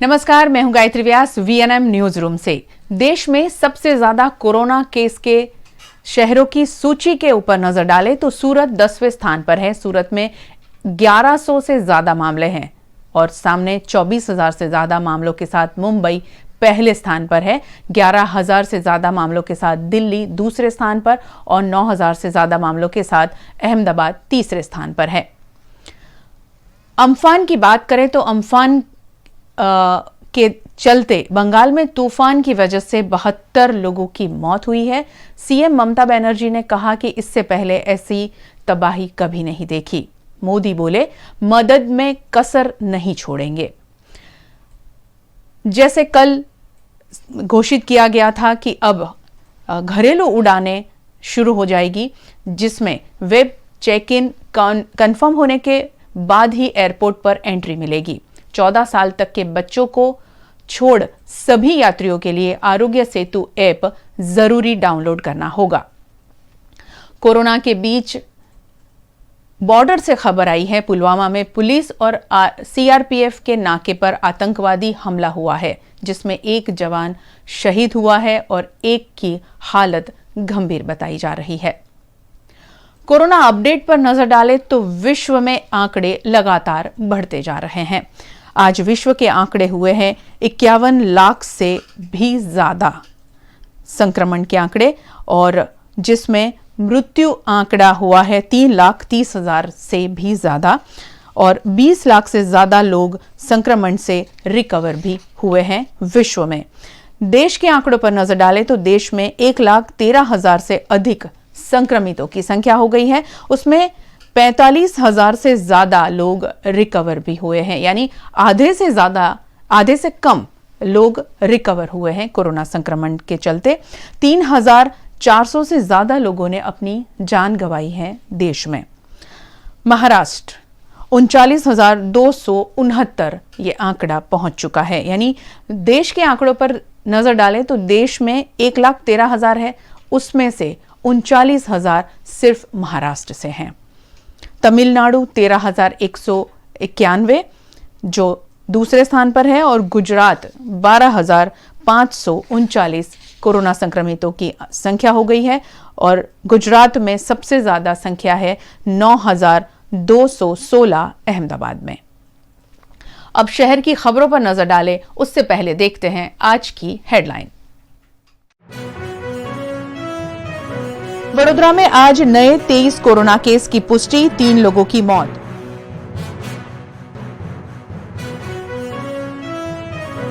नमस्कार, मैं हूं गायत्री व्यास वीएनएम न्यूज रूम से। देश में सबसे ज्यादा कोरोना केस के शहरों की सूची के ऊपर नजर डालें तो सूरत 10वें स्थान पर है। सूरत में 1100 से ज्यादा मामले हैं और सामने 24,000 से ज्यादा मामलों के साथ मुंबई पहले स्थान पर है। 11,000 से ज्यादा मामलों के साथ दिल्ली दूसरे स्थान पर और 9,000 से ज्यादा मामलों के साथ अहमदाबाद तीसरे स्थान पर है। अम्फान की बात करें तो अम्फान के चलते बंगाल में तूफान की वजह से 72 लोगों की मौत हुई है। सीएम ममता बनर्जी ने कहा कि इससे पहले ऐसी तबाही कभी नहीं देखी। मोदी बोले, मदद में कसर नहीं छोड़ेंगे। जैसे कल घोषित किया गया था कि अब घरेलू उड़ानें शुरू हो जाएगी, जिसमें वेब चेक इन कंफर्म होने के बाद ही एयरपोर्ट पर एंट्री मिलेगी। 14 साल तक के बच्चों को छोड़ सभी यात्रियों के लिए आरोग्य सेतु ऐप जरूरी डाउनलोड करना होगा। कोरोना के बीच बॉर्डर से खबर आई है, पुलवामा में पुलिस और सीआरपीएफ के नाके पर आतंकवादी हमला हुआ है, जिसमें एक जवान शहीद हुआ है और एक की हालत गंभीर बताई जा रही है। कोरोना अपडेट पर नजर डालें तो विश्व में आंकड़े लगातार बढ़ते जा रहे हैं। आज विश्व के आंकड़े हुए हैं 51 लाख से भी ज्यादा संक्रमण के आंकड़े, और जिसमें मृत्यु आंकड़ा हुआ है 3,30,000 से भी ज्यादा, और 20 लाख से ज्यादा लोग संक्रमण से रिकवर भी हुए हैं विश्व में। देश के आंकड़ों पर नजर डालें तो देश में 1,13,000 से अधिक संक्रमितों की संख्या हो गई है। उसमें 45,000 से ज्यादा लोग रिकवर भी हुए हैं, यानी आधे से कम लोग रिकवर हुए हैं कोरोना संक्रमण के चलते। 3,400 से ज्यादा लोगों ने अपनी जान गंवाई है देश में। महाराष्ट्र 39,269 ये आंकड़ा पहुंच चुका है। यानी देश के आंकड़ों पर नजर डालें तो देश में 1,13,000 है, उसमें से 39,000 सिर्फ महाराष्ट्र से हैं। तमिलनाडु 13,191 जो दूसरे स्थान पर है, और गुजरात 12,539 कोरोना संक्रमितों की संख्या हो गई है, और गुजरात में सबसे ज्यादा संख्या है 9,216 अहमदाबाद में। अब शहर की खबरों पर नजर डालें, उससे पहले देखते हैं आज की हेडलाइन। वडोदरा में आज नए 23 कोरोना केस की पुष्टि, 3 लोगों की मौत।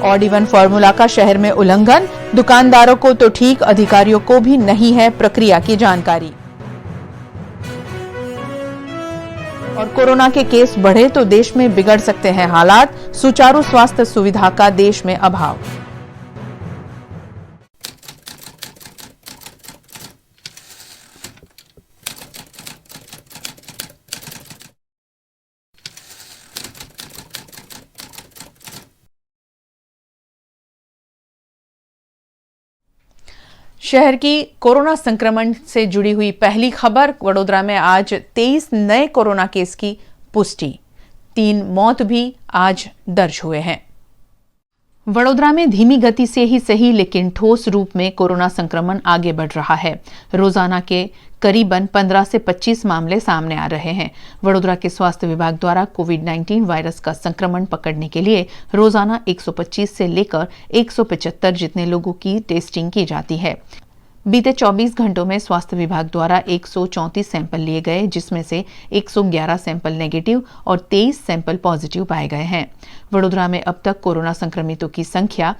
ऑड इवन फॉर्मूला का शहर में उल्लंघन, दुकानदारों को तो ठीक, अधिकारियों को भी नहीं है प्रक्रिया की जानकारी। और कोरोना के केस बढ़े तो देश में बिगड़ सकते हैं हालात, सुचारू स्वास्थ्य सुविधा का देश में अभाव। शहर की कोरोना संक्रमण से जुड़ी हुई पहली खबर। वडोदरा में आज 23 नए कोरोना केस की पुष्टि, 3 मौत भी आज दर्ज हुए हैं। वडोदरा में धीमी गति से ही सही लेकिन ठोस रूप में कोरोना संक्रमण आगे बढ़ रहा है। रोजाना के करीबन 15 से 25 मामले सामने आ रहे हैं। वडोदरा के स्वास्थ्य विभाग द्वारा कोविड-19 वायरस का संक्रमण पकड़ने के लिए रोजाना 125 से लेकर 175 जितने लोगों की टेस्टिंग की जाती है। बीते 24 घंटों में स्वास्थ्य विभाग द्वारा 134 सैंपल लिए गए, जिसमें से 111 सैंपल नेगेटिव और 23 सैंपल पॉजिटिव पाए गए हैं। वडोदरा में अब तक कोरोना संक्रमितों की संख्या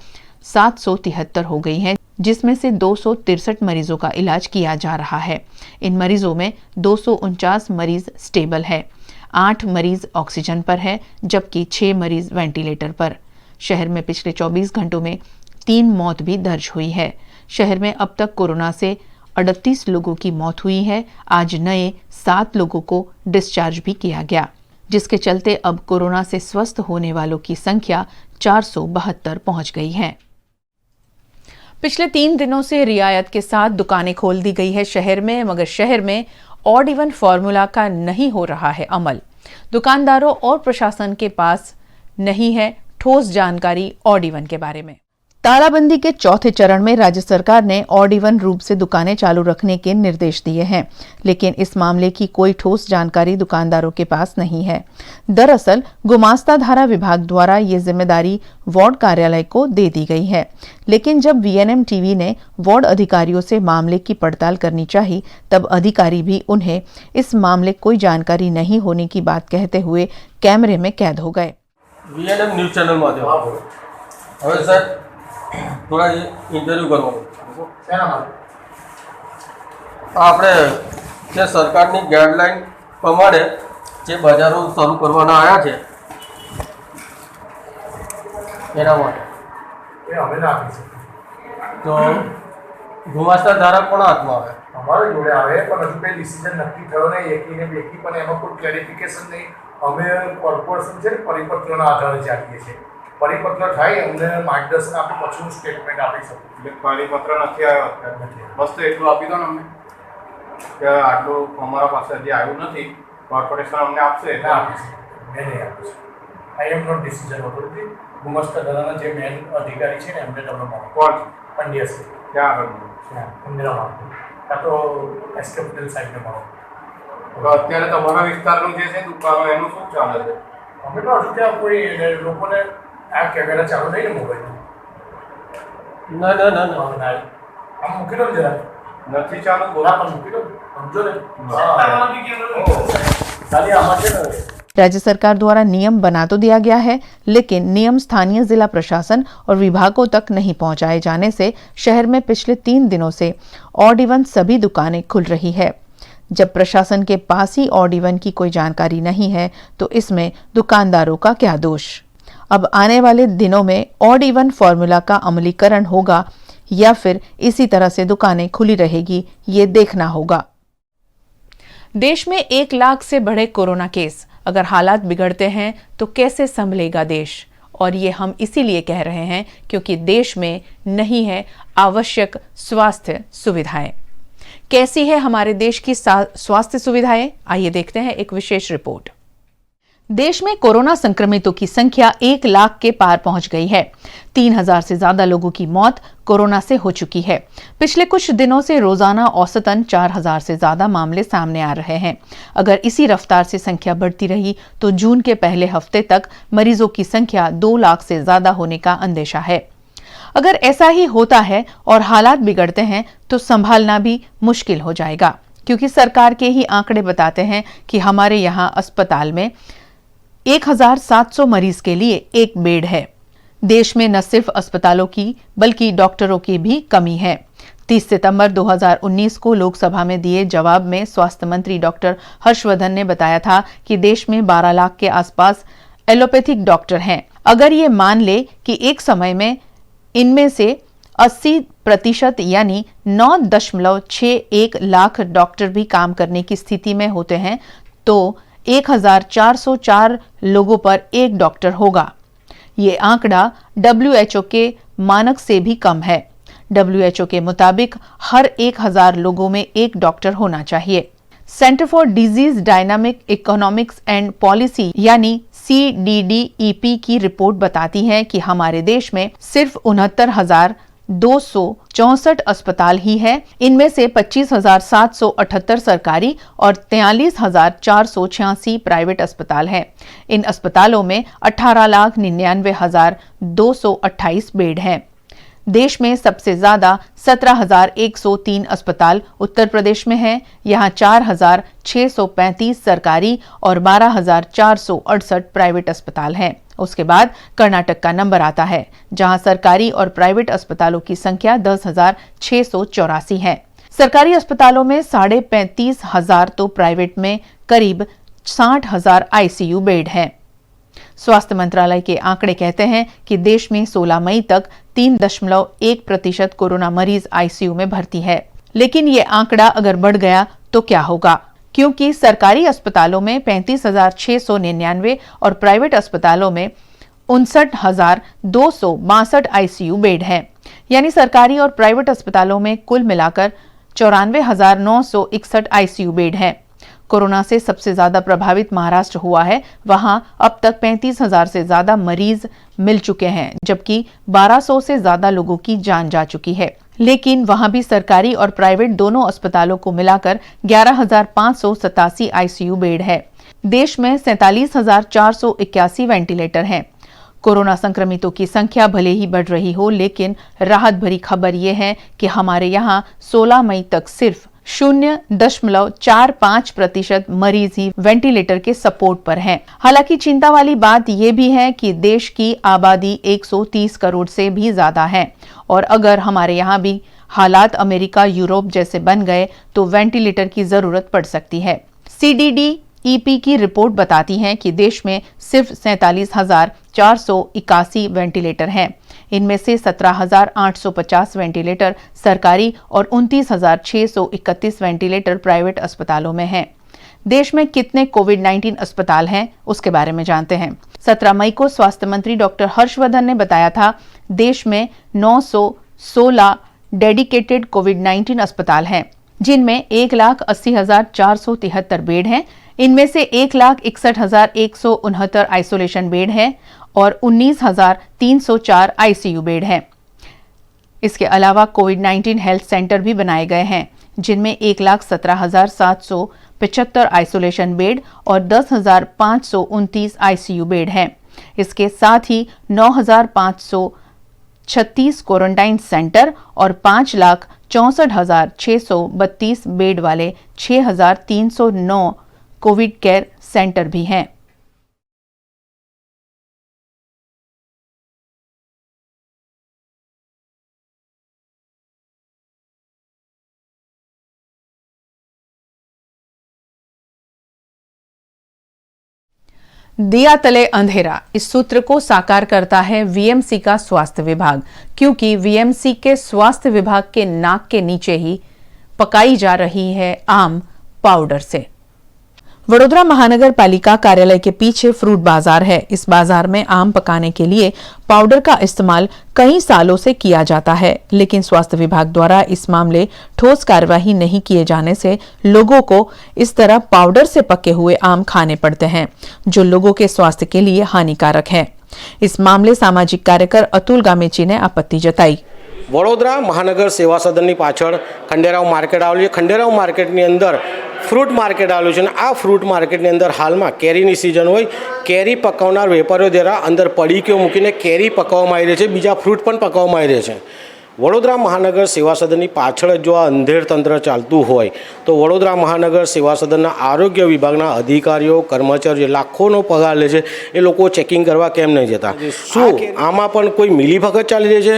773 हो गई है, जिसमें से 263 मरीजों का इलाज किया जा रहा है। इन मरीजों में 249 मरीज स्टेबल है, 8 मरीज ऑक्सीजन पर है, जबकि 6 मरीज वेंटिलेटर पर। शहर में पिछले 24 घंटों में 3 मौत भी दर्ज हुई है। शहर में अब तक कोरोना से 38 लोगों की मौत हुई है। आज नए 7 लोगों को डिस्चार्ज भी किया गया, जिसके चलते अब कोरोना से स्वस्थ होने वालों की संख्या 472 पहुंच गई है। पिछले 3 दिनों से रियायत के साथ दुकानें खोल दी गई है शहर में, मगर शहर में ऑड इवन फॉर्मूला का नहीं हो रहा है अमल। दुकानदारों और प्रशासन के पास नहीं है ठोस जानकारी ऑड इवन के बारे में। तालाबंदी के चौथे चरण में राज्य सरकार ने ऑड इवन रूप से दुकानें चालू रखने के निर्देश दिए हैं, लेकिन इस मामले की कोई ठोस जानकारी दुकानदारों के पास नहीं है। दरअसल गुमास्ता धारा विभाग द्वारा ये जिम्मेदारी वार्ड कार्यालय को दे दी गई है, लेकिन जब वीएनएम टीवी ने वार्ड अधिकारियों से मामले की पड़ताल करनी चाहिए, तब अधिकारी भी उन्हें इस मामले कोई जानकारी नहीं होने की बात कहते हुए कैमरे में कैद हो गए। वीएनएम न्यूज चैनल माध्यम હવે સર થોડા ઇન્ટરવ્યૂ કરવાનું આપણે જે સરકારની ગાઈડલાઈન પ્રમાણે જે બજારો શરૂ કરવાના આવ્યા છે એના માટે એ અમે ના આપી શકીએ। તો ગુમાસ્તા ધારા કોના હાથમાં આવે? અમારા જોડે આવે, પણ હજુ કંઈ ડિસિઝન નક્કી થયો નહીં એકી ને બેકી, પણ એમાં કોઈ ક્લેરિફિકેશન નહીં। અમે કોર્પોરેશન છે ને પરિપત્રના આધારે ચાલીએ છીએ। પરિપત્ર થાય અમને માર્ગદર્શન આપે પછી હું સ્ટેટમેન્ટ આપી શકું। એટલે પરિપત્ર નથી આવ્યો અત્યારે નથી, બસ તો એટલું આપી દો ને અમને કે આટલું અમારા પાસે હજી આવ્યું નથી, કોર્પોરેશન અમને આપશે એટલે આપીશું। મેં નહીં આપીશું। આઈ એમ નોટ ડિસિઝન ઓથોરિટી। ગુમાસ્તા ધરાના જે મેન અધિકારી છે ને એમને તમે મળો। કોણ પંડ્યા છે ક્યાં આગળ મળો? એમને મળો, કાં તો એસ કેપિટલ સાઈડને મળો। તો અત્યારે તમારા વિસ્તારનું જે છે દુકાનો એનું શું ચાલે છે? અમે તો હજુ ત્યાં કોઈ લોકોને આ કેમેરા ચાલુ નહીં ને મોબાઈલમાં ના ના ના ના ના આમ મૂકી દો ને જરા। નથી ચાલુ બોલો ના પણ મૂકી દો, સમજો ને। ખાલી આમાં છે ને राज्य सरकार द्वारा नियम बना तो दिया गया है, लेकिन नियम स्थानीय जिला प्रशासन और विभागों तक नहीं पहुंचाए जाने से शहर में पिछले 3 दिनों से ऑड इवन सभी दुकानें खुल रही है। जब प्रशासन के पास ही ऑड इवन की कोई जानकारी नहीं है, तो इसमें दुकानदारों का क्या दोष? अब आने वाले दिनों में ऑड इवन फॉर्मूला का अमलीकरण होगा या फिर इसी तरह से दुकानें खुली रहेगी, ये देखना होगा। देश में 1 लाख से बढ़े कोरोना केस। अगर हालात बिगड़ते हैं तो कैसे संभलेगा देश? और ये हम इसीलिए कह रहे हैं क्योंकि देश में नहीं है आवश्यक स्वास्थ्य सुविधाएं। कैसी है हमारे देश की स्वास्थ्य सुविधाएं? आइए देखते हैं एक विशेष रिपोर्ट। देश में कोरोना संक्रमितों की संख्या 1 लाख के पार पहुंच गई है। 3000 से ज्यादा लोगों की मौत कोरोना से हो चुकी है। पिछले कुछ दिनों से रोजाना औसतन 4000 से ज्यादा मामले सामने आ रहे हैं। अगर इसी रफ्तार से संख्या बढ़ती रही तो जून के पहले हफ्ते तक मरीजों की संख्या 2 लाख से ज्यादा होने का अंदेशा है। अगर ऐसा ही होता है और हालात बिगड़ते हैं तो संभालना भी मुश्किल हो जाएगा, क्योंकि सरकार के ही आंकड़े बताते हैं कि हमारे यहाँ अस्पताल में 1700 मरीज के लिए 1 बेड है। देश में न सिर्फ अस्पतालों की बल्कि डॉक्टरों की भी कमी है। 30 सितंबर 2019 को लोकसभा में दिए जवाब में स्वास्थ्य मंत्री डॉक्टर हर्षवर्धन ने बताया था कि देश में 12 लाख के आसपास एलोपैथिक डॉक्टर हैं। अगर ये मान ले कि एक समय में इनमें से 80% यानी 9.61 लाख डॉक्टर भी काम करने की स्थिति में होते हैं, तो 1404 लोगों पर 1 डॉक्टर होगा। ये आंकड़ा WHO के मानक से भी कम है। WHO के मुताबिक हर 1000 लोगों में 1 डॉक्टर होना चाहिए। Centre for disease dynamic economics and policy यानी CDDEP की रिपोर्ट बताती है कि हमारे देश में सिर्फ 69,264 अस्पताल ही है। इनमें से 25,778 सरकारी और 43,486 प्राइवेट अस्पताल हैं। इन अस्पतालों में 18,99,228 बेड हैं। देश में सबसे ज्यादा 17,103 अस्पताल उत्तर प्रदेश में हैं। यहाँ 4,635 सरकारी और 12,468 प्राइवेट अस्पताल हैं। उसके बाद कर्नाटक का नंबर आता है, जहां सरकारी और प्राइवेट अस्पतालों की संख्या 10,684 है। सरकारी अस्पतालों में 35,500 तो प्राइवेट में करीब 60,000 ICU बेड हैं। स्वास्थ्य मंत्रालय के आंकड़े कहते हैं कि देश में 16 मई तक 3.1% कोरोना मरीज ICU में भर्ती है। लेकिन ये आंकड़ा अगर बढ़ गया तो क्या होगा? क्योंकि सरकारी अस्पतालों में 35,699 और प्राइवेट अस्पतालों में 59,262 ICU बेड हैं। यानी सरकारी और प्राइवेट अस्पतालों में कुल मिलाकर 94,961 ICU बेड हैं। कोरोना से सबसे ज्यादा प्रभावित महाराष्ट्र हुआ है। वहां अब तक 35,000 से ज्यादा मरीज मिल चुके हैं, जबकि 1200 से ज्यादा लोगों की जान जा चुकी है। लेकिन वहां भी सरकारी और प्राइवेट दोनों अस्पतालों को मिलाकर 11,587 आईसीयू बेड है। देश में 47,481 वेंटिलेटर हैं। कोरोना संक्रमितों की संख्या भले ही बढ़ रही हो, लेकिन राहत भरी खबर यह है कि हमारे यहां 16 मई तक सिर्फ 0.45% मरीज ही वेंटिलेटर के सपोर्ट पर हैं। हालांकि चिंता वाली बात यह भी है कि देश की आबादी 130 करोड़ से भी ज्यादा है और अगर हमारे यहाँ भी हालात अमेरिका, यूरोप जैसे बन गए तो वेंटिलेटर की जरूरत पड़ सकती है। CDD-EP की रिपोर्ट बताती है कि देश में सिर्फ 47,481 वेंटिलेटर हैं। इनमें से 17,850 वेंटिलेटर सरकारी और 29,631 वेंटिलेटर प्राइवेट अस्पतालों में हैं। देश में कितने कोविड-19 अस्पताल हैं, उसके बारे में जानते हैं। 17 मई को स्वास्थ्य मंत्री डॉक्टर हर्षवर्धन ने बताया था, देश में 916 डेडिकेटेड कोविड-19 अस्पताल हैं, जिनमें 1,80,473 बेड हैं। इनमें से 1,61,169 आइसोलेशन बेड हैं और 19,304 आईसीयू बेड हैं। इसके अलावा कोविड-19 हेल्थ सेंटर भी बनाए गए हैं, जिनमें 1,17,775 आइसोलेशन बेड और 10,529 आईसीयू बेड हैं। इसके साथ ही 9,536 क्वारंटाइन सेंटर और 5,64,632 बेड वाले 6,309 कोविड केयर सेंटर भी हैं। दिया तले अंधेरा, इस सूत्र को साकार करता है वीएमसी का स्वास्थ्य विभाग, क्योंकि वीएमसी के स्वास्थ्य विभाग के नाक के नीचे ही पकाई जा रही है आम पाउडर से। वडोदरा महानगर पालिका कार्यालय के पीछे फ्रूट बाजार है। इस बाजार में आम पकाने के लिए पाउडर का इस्तेमाल कई सालों से किया जाता है, लेकिन स्वास्थ्य विभाग द्वारा इस मामले ठोस कार्यवाही नहीं किए जाने से लोगों को इस तरह पाउडर से पके हुए आम खाने पड़ते हैं, जो लोगों के स्वास्थ्य के लिए हानिकारक है। इस मामले सामाजिक कार्यकर अतुल गामेची ने आपत्ति जताई। वडोदरा महानगर सेवा सदनની પાછળ ખંડેરાવ માર્કેટ આવેલું છે। ખંડેરાવ માર્કેટની અંદર ફ્રૂટ માર્કેટ આવેલું છે અને આ ફ્રૂટ માર્કેટની અંદર હાલમાં કેરીની સિઝન હોય, કેરી પકાવનાર વેપારીઓ દ્વારા અંદર પડીકીઓ મૂકીને કેરી પકાવવામાં આવી રહી છે, બીજા ફ્રૂટ પણ પકાવવામાં આવી રહ્યા છે। વડોદરા મહાનગર સેવા સદનની પાછળ જો આ અંધેર તંત્ર ચાલતું હોય તો વડોદરા મહાનગર સેવા સદનના આરોગ્ય વિભાગના અધિકારીઓ, કર્મચારીઓ લાખોનો પગાર લે છે, એ લોકો ચેકિંગ કરવા કેમ નહીં જતા? શું આમાં પણ કોઈ મિલીભગત ચાલી રહી છે?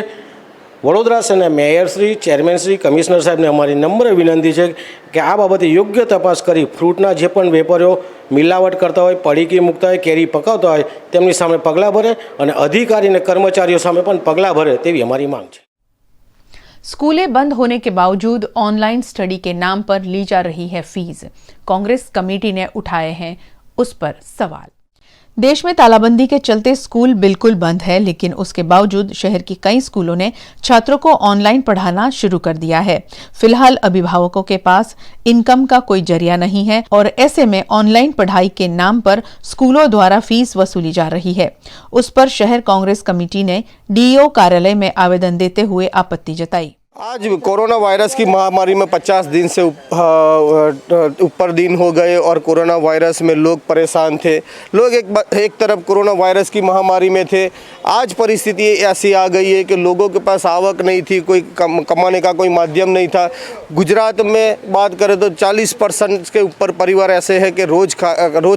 વડોદરા શહેરના મેયરશ્રી, ચેરમેનશ્રી, કમિશનર સાહેબને અમારી નમ્ર વિનંતી છે કે આ બાબતે યોગ્ય તપાસ કરી ફ્રૂટના જે પણ વેપારીઓ મિલાવટ કરતા હોય, પડીકી મૂકતા હોય, કેરી પકાવતા હોય તેમની સામે પગલાં ભરે અને અધિકારી અને કર્મચારીઓ સામે પણ પગલાં ભરે તેવી અમારી માંગ છે। स्कूलें बंद होने के बावजूद ऑनलाइन स्टडी के नाम पर ली जा रही है फीस। कांग्रेस कमेटी ने उठाए हैं उस पर सवाल। देश में तालाबंदी के चलते स्कूल बिल्कुल बंद है, लेकिन उसके बावजूद शहर की कई स्कूलों ने छात्रों को ऑनलाइन पढ़ाना शुरू कर दिया है। फिलहाल अभिभावकों के पास इनकम का कोई जरिया नहीं है और ऐसे में ऑनलाइन पढ़ाई के नाम पर स्कूलों द्वारा फीस वसूली जा रही है। उस पर शहर कांग्रेस कमेटी ने डीईओ कार्यालय में आवेदन देते हुए आपत्ति जताई। आज कोरोना वायरस की महामारी में 50 दिन से ऊपर दिन हो गए और कोरोना वायरस में लोग परेशान थे। लोग एक तरफ कोरोना वायरस की महामारी में थे। आज परिस्थिति ऐसी आ गई है कि लोगों के पास आवक नहीं थी, कोई कमाने का कोई माध्यम नहीं था। गुजरात में बात करें तो 40% के ऊपर परिवार ऐसे हैं कि रोज़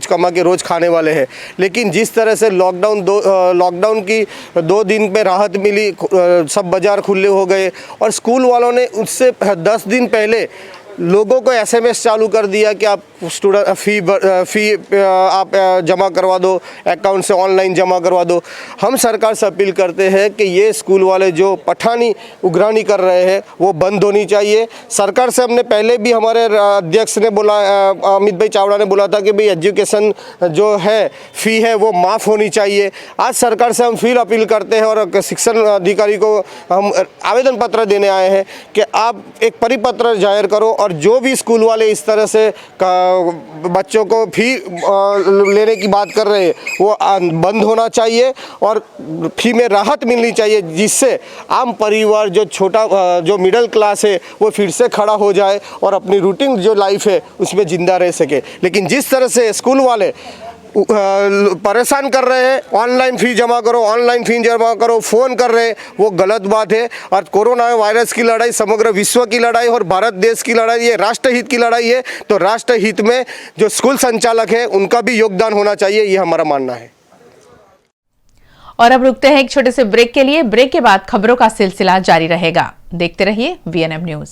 कमा के रोज़ खाने वाले हैं। लेकिन जिस तरह से लॉकडाउन की 2 दिन में राहत मिली, सब बाज़ार खुले हो गए और स्कूल वालों ने उससे 10 दिन पहले लोगों को एसएमएस चालू कर दिया कि आप स्टूडेंट फ़ी आप जमा करवा दो, अकाउंट से ऑनलाइन जमा करवा दो। हम सरकार से अपील करते हैं कि ये स्कूल वाले जो पठानी उग्रानी कर रहे हैं वो बंद होनी चाहिए। सरकार से हमने पहले भी, हमारे अध्यक्ष ने बोला, अमित भाई चावड़ा ने बोला था कि भाई एजुकेशन जो है फ़ी है वो माफ़ होनी चाहिए। आज सरकार से हम फिर अपील करते हैं और शिक्षण अधिकारी को हम आवेदन पत्र देने आए हैं कि आप एक परिपत्र जाहिर करो और जो भी स्कूल वाले इस तरह से बच्चों को फी लेने की बात कर रहे हैं वो बंद होना चाहिए और फी में राहत मिलनी चाहिए, जिससे आम परिवार जो छोटा जो मिडिल क्लास है वो फिर से खड़ा हो जाए और अपनी रूटीन जो लाइफ है उसमें ज़िंदा रह सके। लेकिन जिस तरह से स्कूल वाले परेशान कर रहे हैं, ऑनलाइन फी जमा करो, ऑनलाइन फी जमा करो, फ़ोन कर रहे हैं, वो गलत बात है। और कोरोना वायरस की लड़ाई समग्र विश्व की लड़ाई और भारत देश की लड़ाई, ये राष्ट्रहित की लड़ाई है। तो राष्ट्रहित में जो स्कूल संचालक है उनका भी योगदान होना चाहिए, ये हमारा मानना है। और अब रुकते हैं एक छोटे से ब्रेक के लिए। ब्रेक के बाद खबरों का सिलसिला जारी रहेगा। देखते रहिए VNM news.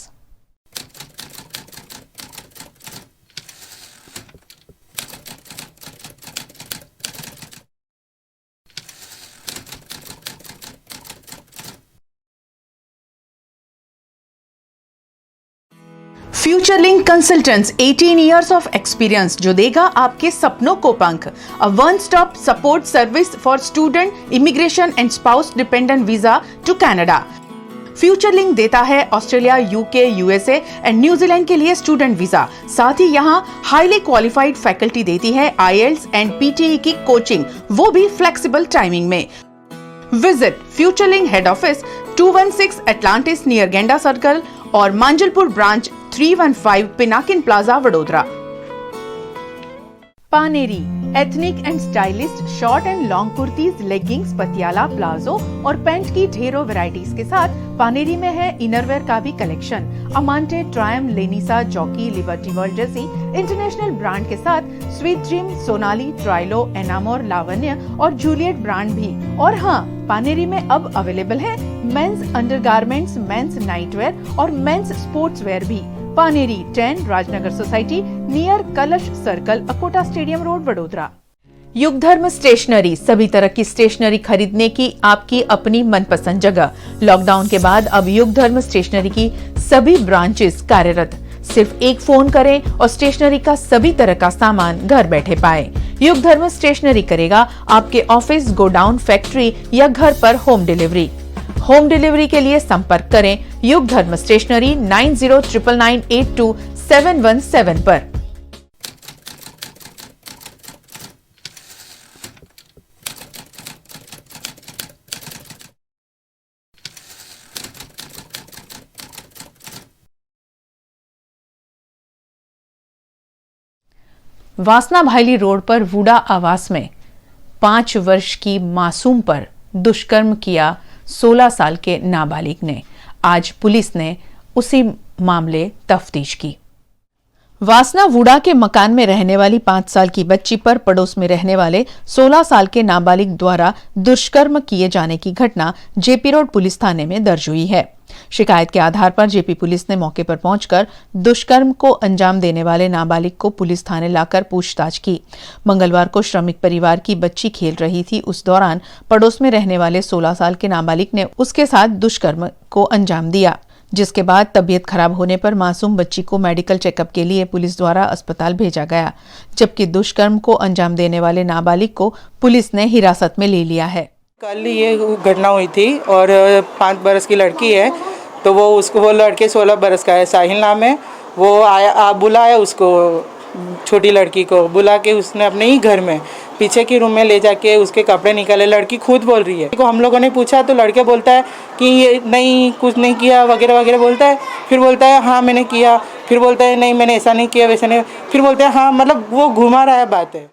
Future link consultants 18 years of experience जो देगा आपके सपनों को पंख। A one stop support service for student, immigration and spouse dependent visa to Canada. Future link देता है Australia, UK, USA and New Zealand के लिए स्टूडेंट वीजा। साथ ही यहाँ हाईली क्वालिफाइड फैकल्टी देती है IELTS एंड PTE की कोचिंग, वो भी फ्लेक्सिबल टाइमिंग में। Visit future link head office 216 Atlantis near गेंडा सर्कल और Manjalpur branch 315 Pinakin plaza Vadodara. Paneri ethnic and stylist short and long kurtis, leggings, Patiala, palazzo और पैंट की ढेरों वैरायटीज के साथ पानेरी में है इनरवेयर का भी कलेक्शन। अमांटे, ट्रायम, लेनिसा, जॉकी, लिबर्टी वर्ल्ड जैसी इंटरनेशनल ब्रांड के साथ स्वीट ड्रीम, सोनाली, ट्राइलो, एनामोर, लावण्य और जूलियट ब्रांड भी। और हाँ, पानेरी में अब अवेलेबल है मेंस अंडरगारमेंट्स, मेंस नाइटवेयर और मेंस स्पोर्ट्सवेयर भी। पानेरी 10 राजनगर सोसाइटी नियर कलश circle, Akota stadium road, Vadodara. युग धर्म स्टेशनरी, सभी तरह की स्टेशनरी खरीदने की आपकी अपनी मनपसंद जगह। लॉकडाउन के बाद अब युग धर्म स्टेशनरी की सभी ब्रांचेस कार्यरत। सिर्फ एक फोन करें और स्टेशनरी का सभी तरह का सामान घर बैठे पाए। युग धर्म स्टेशनरी करेगा आपके ऑफिस, गोडाउन, फैक्ट्री या घर पर होम डिलीवरी। होम डिलीवरी के लिए संपर्क करें युग धर्म स्टेशनरी 9099822717 पर। वासना भाईली रोड पर वुडा आवास में 5 वर्ष की मासूम पर दुष्कर्म किया 16 साल के नाबालिग ने। आज पुलिस ने उसी मामले तफ्तीश की। वासना वुडा के मकान में रहने वाली 5 साल की बच्ची पर पड़ोस में रहने वाले 16 साल के नाबालिग द्वारा दुष्कर्म किए जाने की घटना जेपी रोड पुलिस थाने में दर्ज हुई है। शिकायत के आधार पर जेपी पुलिस ने मौके पर पहुंचकर दुष्कर्म को अंजाम देने वाले नाबालिग को पुलिस थाने लाकर पूछताछ की। मंगलवार को श्रमिक परिवार की बच्ची खेल रही थी, उस दौरान पड़ोस में रहने वाले 16 साल के नाबालिग ने उसके साथ दुष्कर्म को अंजाम दिया, जिसके बाद तबीयत खराब होने पर मासूम बच्ची को मेडिकल चेकअप के लिए पुलिस द्वारा अस्पताल भेजा गया, जबकि दुष्कर्म को अंजाम देने वाले नाबालिग को पुलिस ने हिरासत में ले लिया है। कल ये घटना हुई थी और 5 बरस की लड़की है, तो वो लड़के 16 बरस का है, साहिल नाम है। वो आया, बुलाया उसको, छोटी लड़की को बुला के उसने अपने ही घर में पीछे की रूम में ले जाके उसके कपड़े निकाले। लड़की खुद बोल रही है। को हम लोगों ने पूछा तो लड़के बोलता है कि ये नहीं, कुछ नहीं किया वगैरह वगैरह बोलता है। फिर बोलता है हाँ मैंने किया, फिर बोलता है नहीं मैंने ऐसा नहीं किया वैसा नहीं, फिर बोलता है हाँ, मतलब वो घुमा रहा है बात है।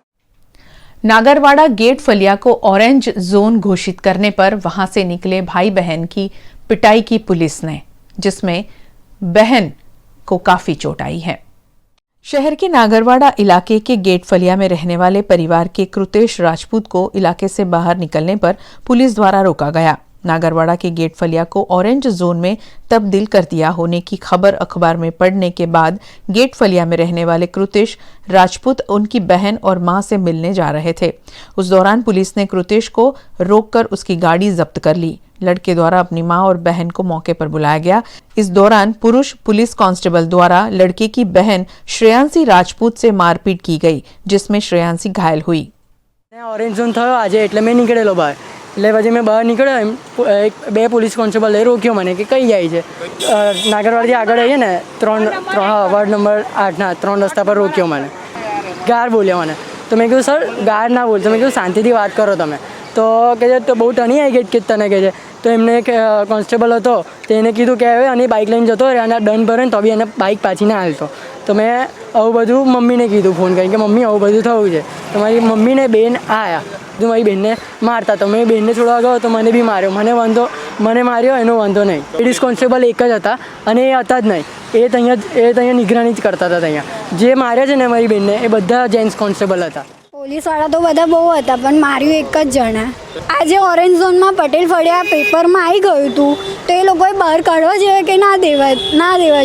नागरवाड़ा गेट फलिया को ऑरेंज जोन घोषित करने पर वहां से निकले भाई बहन की पिटाई की पुलिस ने, जिसमें बहन को काफी चोट आई है। शहर के नागरवाड़ा इलाके के गेट फलिया में रहने वाले परिवार के कृतेश राजपूत को इलाके से बाहर निकलने पर पुलिस द्वारा रोका गया। नागरवाड़ा के गेट फलिया को ऑरेंज जोन में तब्दील कर दिया होने की खबर अखबार में पढ़ने के बाद गेट फलिया में रहने वाले कृतेश राजपूत उनकी बहन और मां से मिलने जा रहे थे। उस दौरान पुलिस ने कृतेश को रोककर उसकी गाड़ी जब्त कर ली। लड़के द्वारा अपनी मां और बहन को मौके पर बुलाया गया। इस दौरान पुरुष पुलिस कांस्टेबल द्वारा लड़के की बहन श्रेयांशी राजपूत से मारपीट की गई, जिसमें श्रेयांशी घायल हुई। ऑरेंज झोन थयो आज एटले मैं निकळेलो बहार એટલે પછી મેં બહાર નીકળ્યો એક બે પોલીસ કોન્સ્ટેબલે રોક્યો મને કે કઈ જાય છે નાગરવાડીથી આગળ આવીએ ને વોર્ડ નંબર 8ના 3 રસ્તા પર રોક્યો મને ગાર બોલ્યો મને તો મેં કીધું સર ગાર ના બોલતો મેં કીધું શાંતિથી વાત કરો તમે તો કહે છે તો બહુ ટણી આવી ગઈ કે તને કહે છે તો એમને એક કોન્સ્ટેબલ હતો તો એને કીધું કે હવે અને બાઇક લઈને જતો રહે અને દંડ ભરે ને તો બી એને બાઇક પાછી ના હાલતો તો મેં આવું બધું મમ્મીને કીધું ફોન કરીને કે મમ્મી આવું બધું થયું છે તો મારી મમ્મીને બેન આવ્યા તો મારી બેનને મારતા તો મેં બેનને છોડવા ગયો તો મને બી માર્યો મને માર્યો એનો વાંધો નહીં લેડીઝ કોન્સ્ટેબલ એક જ હતા અને એ હતા જ નહીં એ ત્યાં નિગરાની જ કરતા હતા ત્યાં જે માર્યા છે ને મારી બેનને એ બધા જેન્ટ્સ કોન્સ્ટેબલ હતા પોલીસવાળા તો બધા બહુ હતા પણ માર્યું એક જ જણા આજે ઓરેન્જ ઝોનમાં પટેલ ફળિયા પેપરમાં આવી ગયું હતું તો એ લોકોએ બહાર કાઢવા જોઈએ કે ના દેવા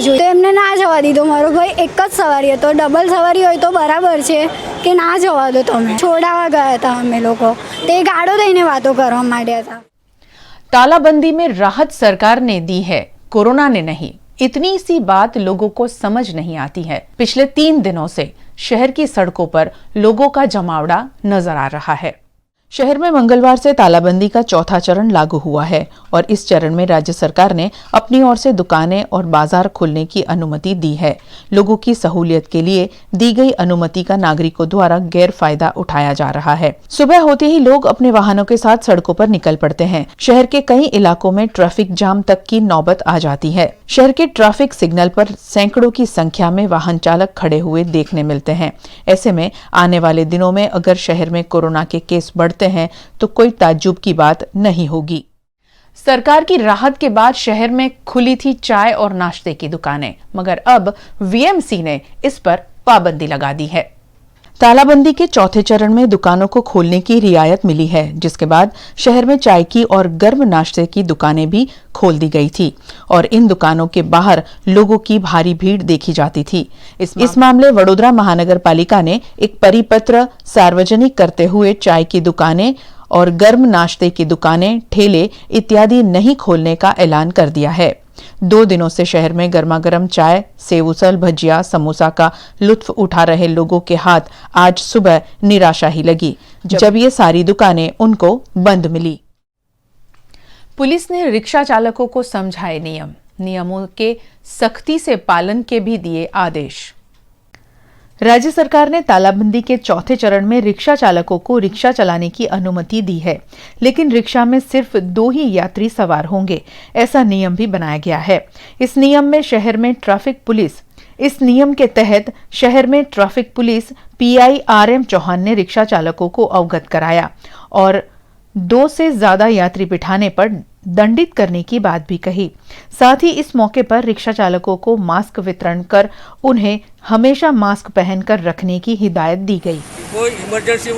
જોઈએ તો એમને ના જવા દીધો મારો ભાઈ એક જ સવારી હતો ડબલ સવારી હોય તો બરાબર છે કે ના જવા દો તમે છોડાવવા ગયા હતા અમે લોકો તે ગાડો દઈને વાતો કરવા માંડ્યા હતા तालाबंदी में राहत सरकार ने दी है कोरोना ने नहीं इतनी सी बात लोगों को समझ नहीं आती है पिछले 3 दिनों से शहर की सड़कों पर लोगों का जमावड़ा नजर आ रहा है शहर में मंगलवार से तालाबंदी का चौथा चरण लागू हुआ है और इस चरण में राज्य सरकार ने अपनी ओर से दुकानें और बाजार खोलने की अनुमति दी है लोगों की सहूलियत के लिए दी गई अनुमति का नागरिकों द्वारा गैर फायदा उठाया जा रहा है सुबह होते ही लोग अपने वाहनों के साथ सड़कों पर निकल पड़ते हैं शहर के कई इलाकों में ट्रैफिक जाम तक की नौबत आ जाती है शहर के ट्रैफिक सिग्नल पर सैकड़ों की संख्या में वाहन चालक खड़े हुए देखने मिलते हैं ऐसे में आने वाले दिनों में अगर शहर में कोरोना के केस बढ़ते हैं तो कोई ताज्जुब की बात नहीं होगी सरकार की राहत के बाद शहर में खुली थी चाय और नाश्ते की दुकानें मगर अब वीएमसी ने इस पर पाबंदी लगा दी है तालाबंदी के चौथे चरण में दुकानों को खोलने की रियायत मिली है जिसके बाद शहर में चाय की और गर्म नाश्ते की दुकानें भी खोल दी गई थी और इन दुकानों के बाहर लोगों की भारी भीड़ देखी जाती थी इस मामले वडोदरा महानगर पालिका ने एक परिपत्र सार्वजनिक करते हुए चाय की दुकानें और गर्म नाश्ते की दुकानें ठेले इत्यादि नहीं खोलने का ऐलान कर दिया है 2 दिनों से शहर में गर्मा गर्म चाय सेव उसल भजिया समोसा का लुत्फ उठा रहे लोगों के हाथ आज सुबह निराशा ही लगी जब ये सारी दुकानें उनको बंद मिली पुलिस ने रिक्शा चालकों को समझाए नियमों के सख्ती से पालन के भी दिए आदेश राज्य सरकार ने तालाबंदी के चौथे चरण में रिक्शा चालकों को रिक्शा चलाने की अनुमति दी है लेकिन रिक्शा में सिर्फ 2 ही यात्री सवार होंगे ऐसा नियम भी बनाया गया है इस नियम के तहत शहर में traffic police PI RM Chauhan ने रिक्शा चालकों को अवगत कराया और 2 से ज्यादा यात्री बिठाने पर दंडित करने की बात भी कही साथ ही इस मौके पर रिक्शा चालकों को मास्क वितरण कर उन्हें हमेशा मास्क पहनकर रखने की हिदायत दी गई कोई इमरजेंसी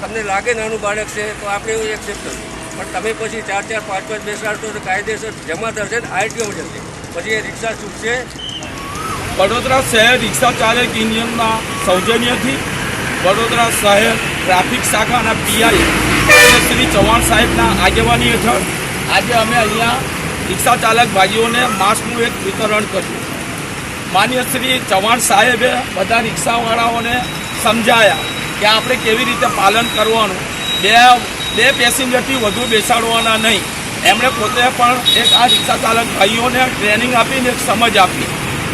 તમને લાગે નાનું બાળક છે તો આપણે એવું એક્સેપ્ટ કર્યું પણ તમે પછી 4-4 5-5 બેસાડતો તો કાયદેસર જમાદાર છે આરટીઓમાં જશે પછી એ રિક્ષા છૂટશે વડોદરા શહેર રિક્ષા ચાલક યુનિયનના સૌજન્યથી વડોદરા શહેર ટ્રાફિક શાખાના પીઆઈ શ્રી ચૌહાણ સાહેબના આગેવાની હેઠળ આજે અમે અહીંયા રિક્ષા ચાલક ભાઈઓને માસ્કનું એક વિતરણ કર્યું માન્ય શ્રી ચૌહાણ સાહેબે બધા રિક્ષાવાળાઓને સમજાયા કે આપણે કેવી રીતે પાલન કરવાનું બે પેસેન્જરથી વધુ બેસાડવાના નહીં એમણે પોતે પણ એક આ રિક્ષા ચાલક ભાઈઓને ટ્રેનિંગ આપીને એક સમજ આપી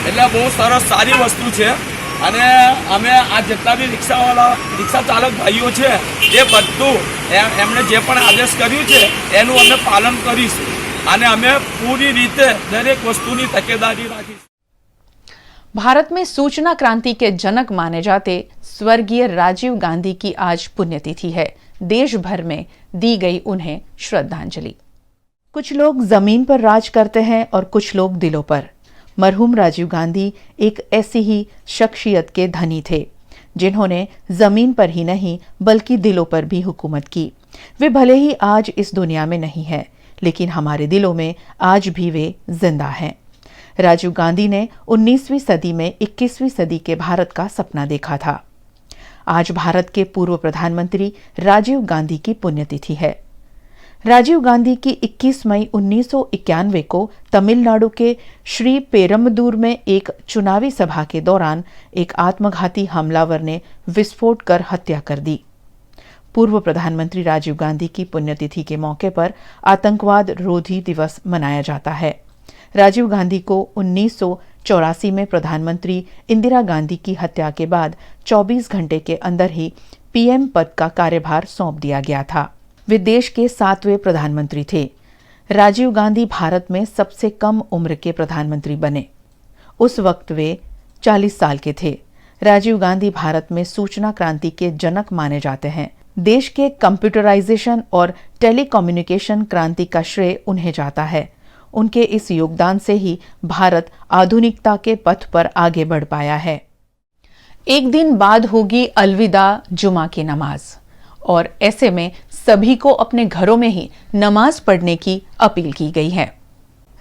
એટલે બહુ સરસ સારી વસ્તુ છે અને અમે આ જેટલા બી રિક્ષા ચાલક ભાઈઓ છે એ બધું એમણે જે પણ આદેશ કર્યું છે એનું અમે પાલન કરીશું અને અમે પૂરી રીતે દરેક વસ્તુની તકેદારી રાખીશું भारत में सूचना क्रांति के जनक माने जाते स्वर्गीय राजीव गांधी की आज पुण्यतिथि है देश भर में दी गई उन्हें श्रद्धांजलि कुछ लोग जमीन पर राज करते हैं और कुछ लोग दिलों पर मरहूम राजीव गांधी एक ऐसी ही शख्सियत के धनी थे जिन्होंने जमीन पर ही नहीं बल्कि दिलों पर भी हुकूमत की वे भले ही आज इस दुनिया में नहीं है लेकिन हमारे दिलों में आज भी वे जिंदा हैं राजीव गांधी ने 19वीं सदी में 21वीं सदी के भारत का सपना देखा था आज भारत के पूर्व प्रधानमंत्री राजीव गांधी की पुण्यतिथि है राजीव गांधी की 21 मई 1991 को तमिलनाडु के श्री पेरम्बदूर में एक चुनावी सभा के दौरान एक आत्मघाती हमलावर ने विस्फोट कर हत्या कर दी पूर्व प्रधानमंत्री राजीव गांधी की पुण्यतिथि के मौके पर आतंकवाद रोधी दिवस मनाया जाता है। राजीव गांधी को 1984 में प्रधानमंत्री इंदिरा गांधी की हत्या के बाद 24 घंटे के अंदर ही पीएम पद का कार्यभार सौंप दिया गया था। वे देश के 7वें प्रधानमंत्री थे। राजीव गांधी भारत में सबसे कम उम्र के प्रधानमंत्री बने। उस वक्त वे 40 साल के थे। राजीव गांधी भारत में सूचना क्रांति के जनक माने जाते हैं। देश के कंप्यूटराइजेशन और टेलीकम्युनिकेशन क्रांति का श्रेय उन्हें जाता है। उनके इस योगदान से ही भारत आधुनिकता के पथ पर आगे बढ़ पाया है। एक दिन बाद होगी अलविदा जुमा की नमाज, और ऐसे में सभी को अपने घरों में ही नमाज पढ़ने की अपील की गई है।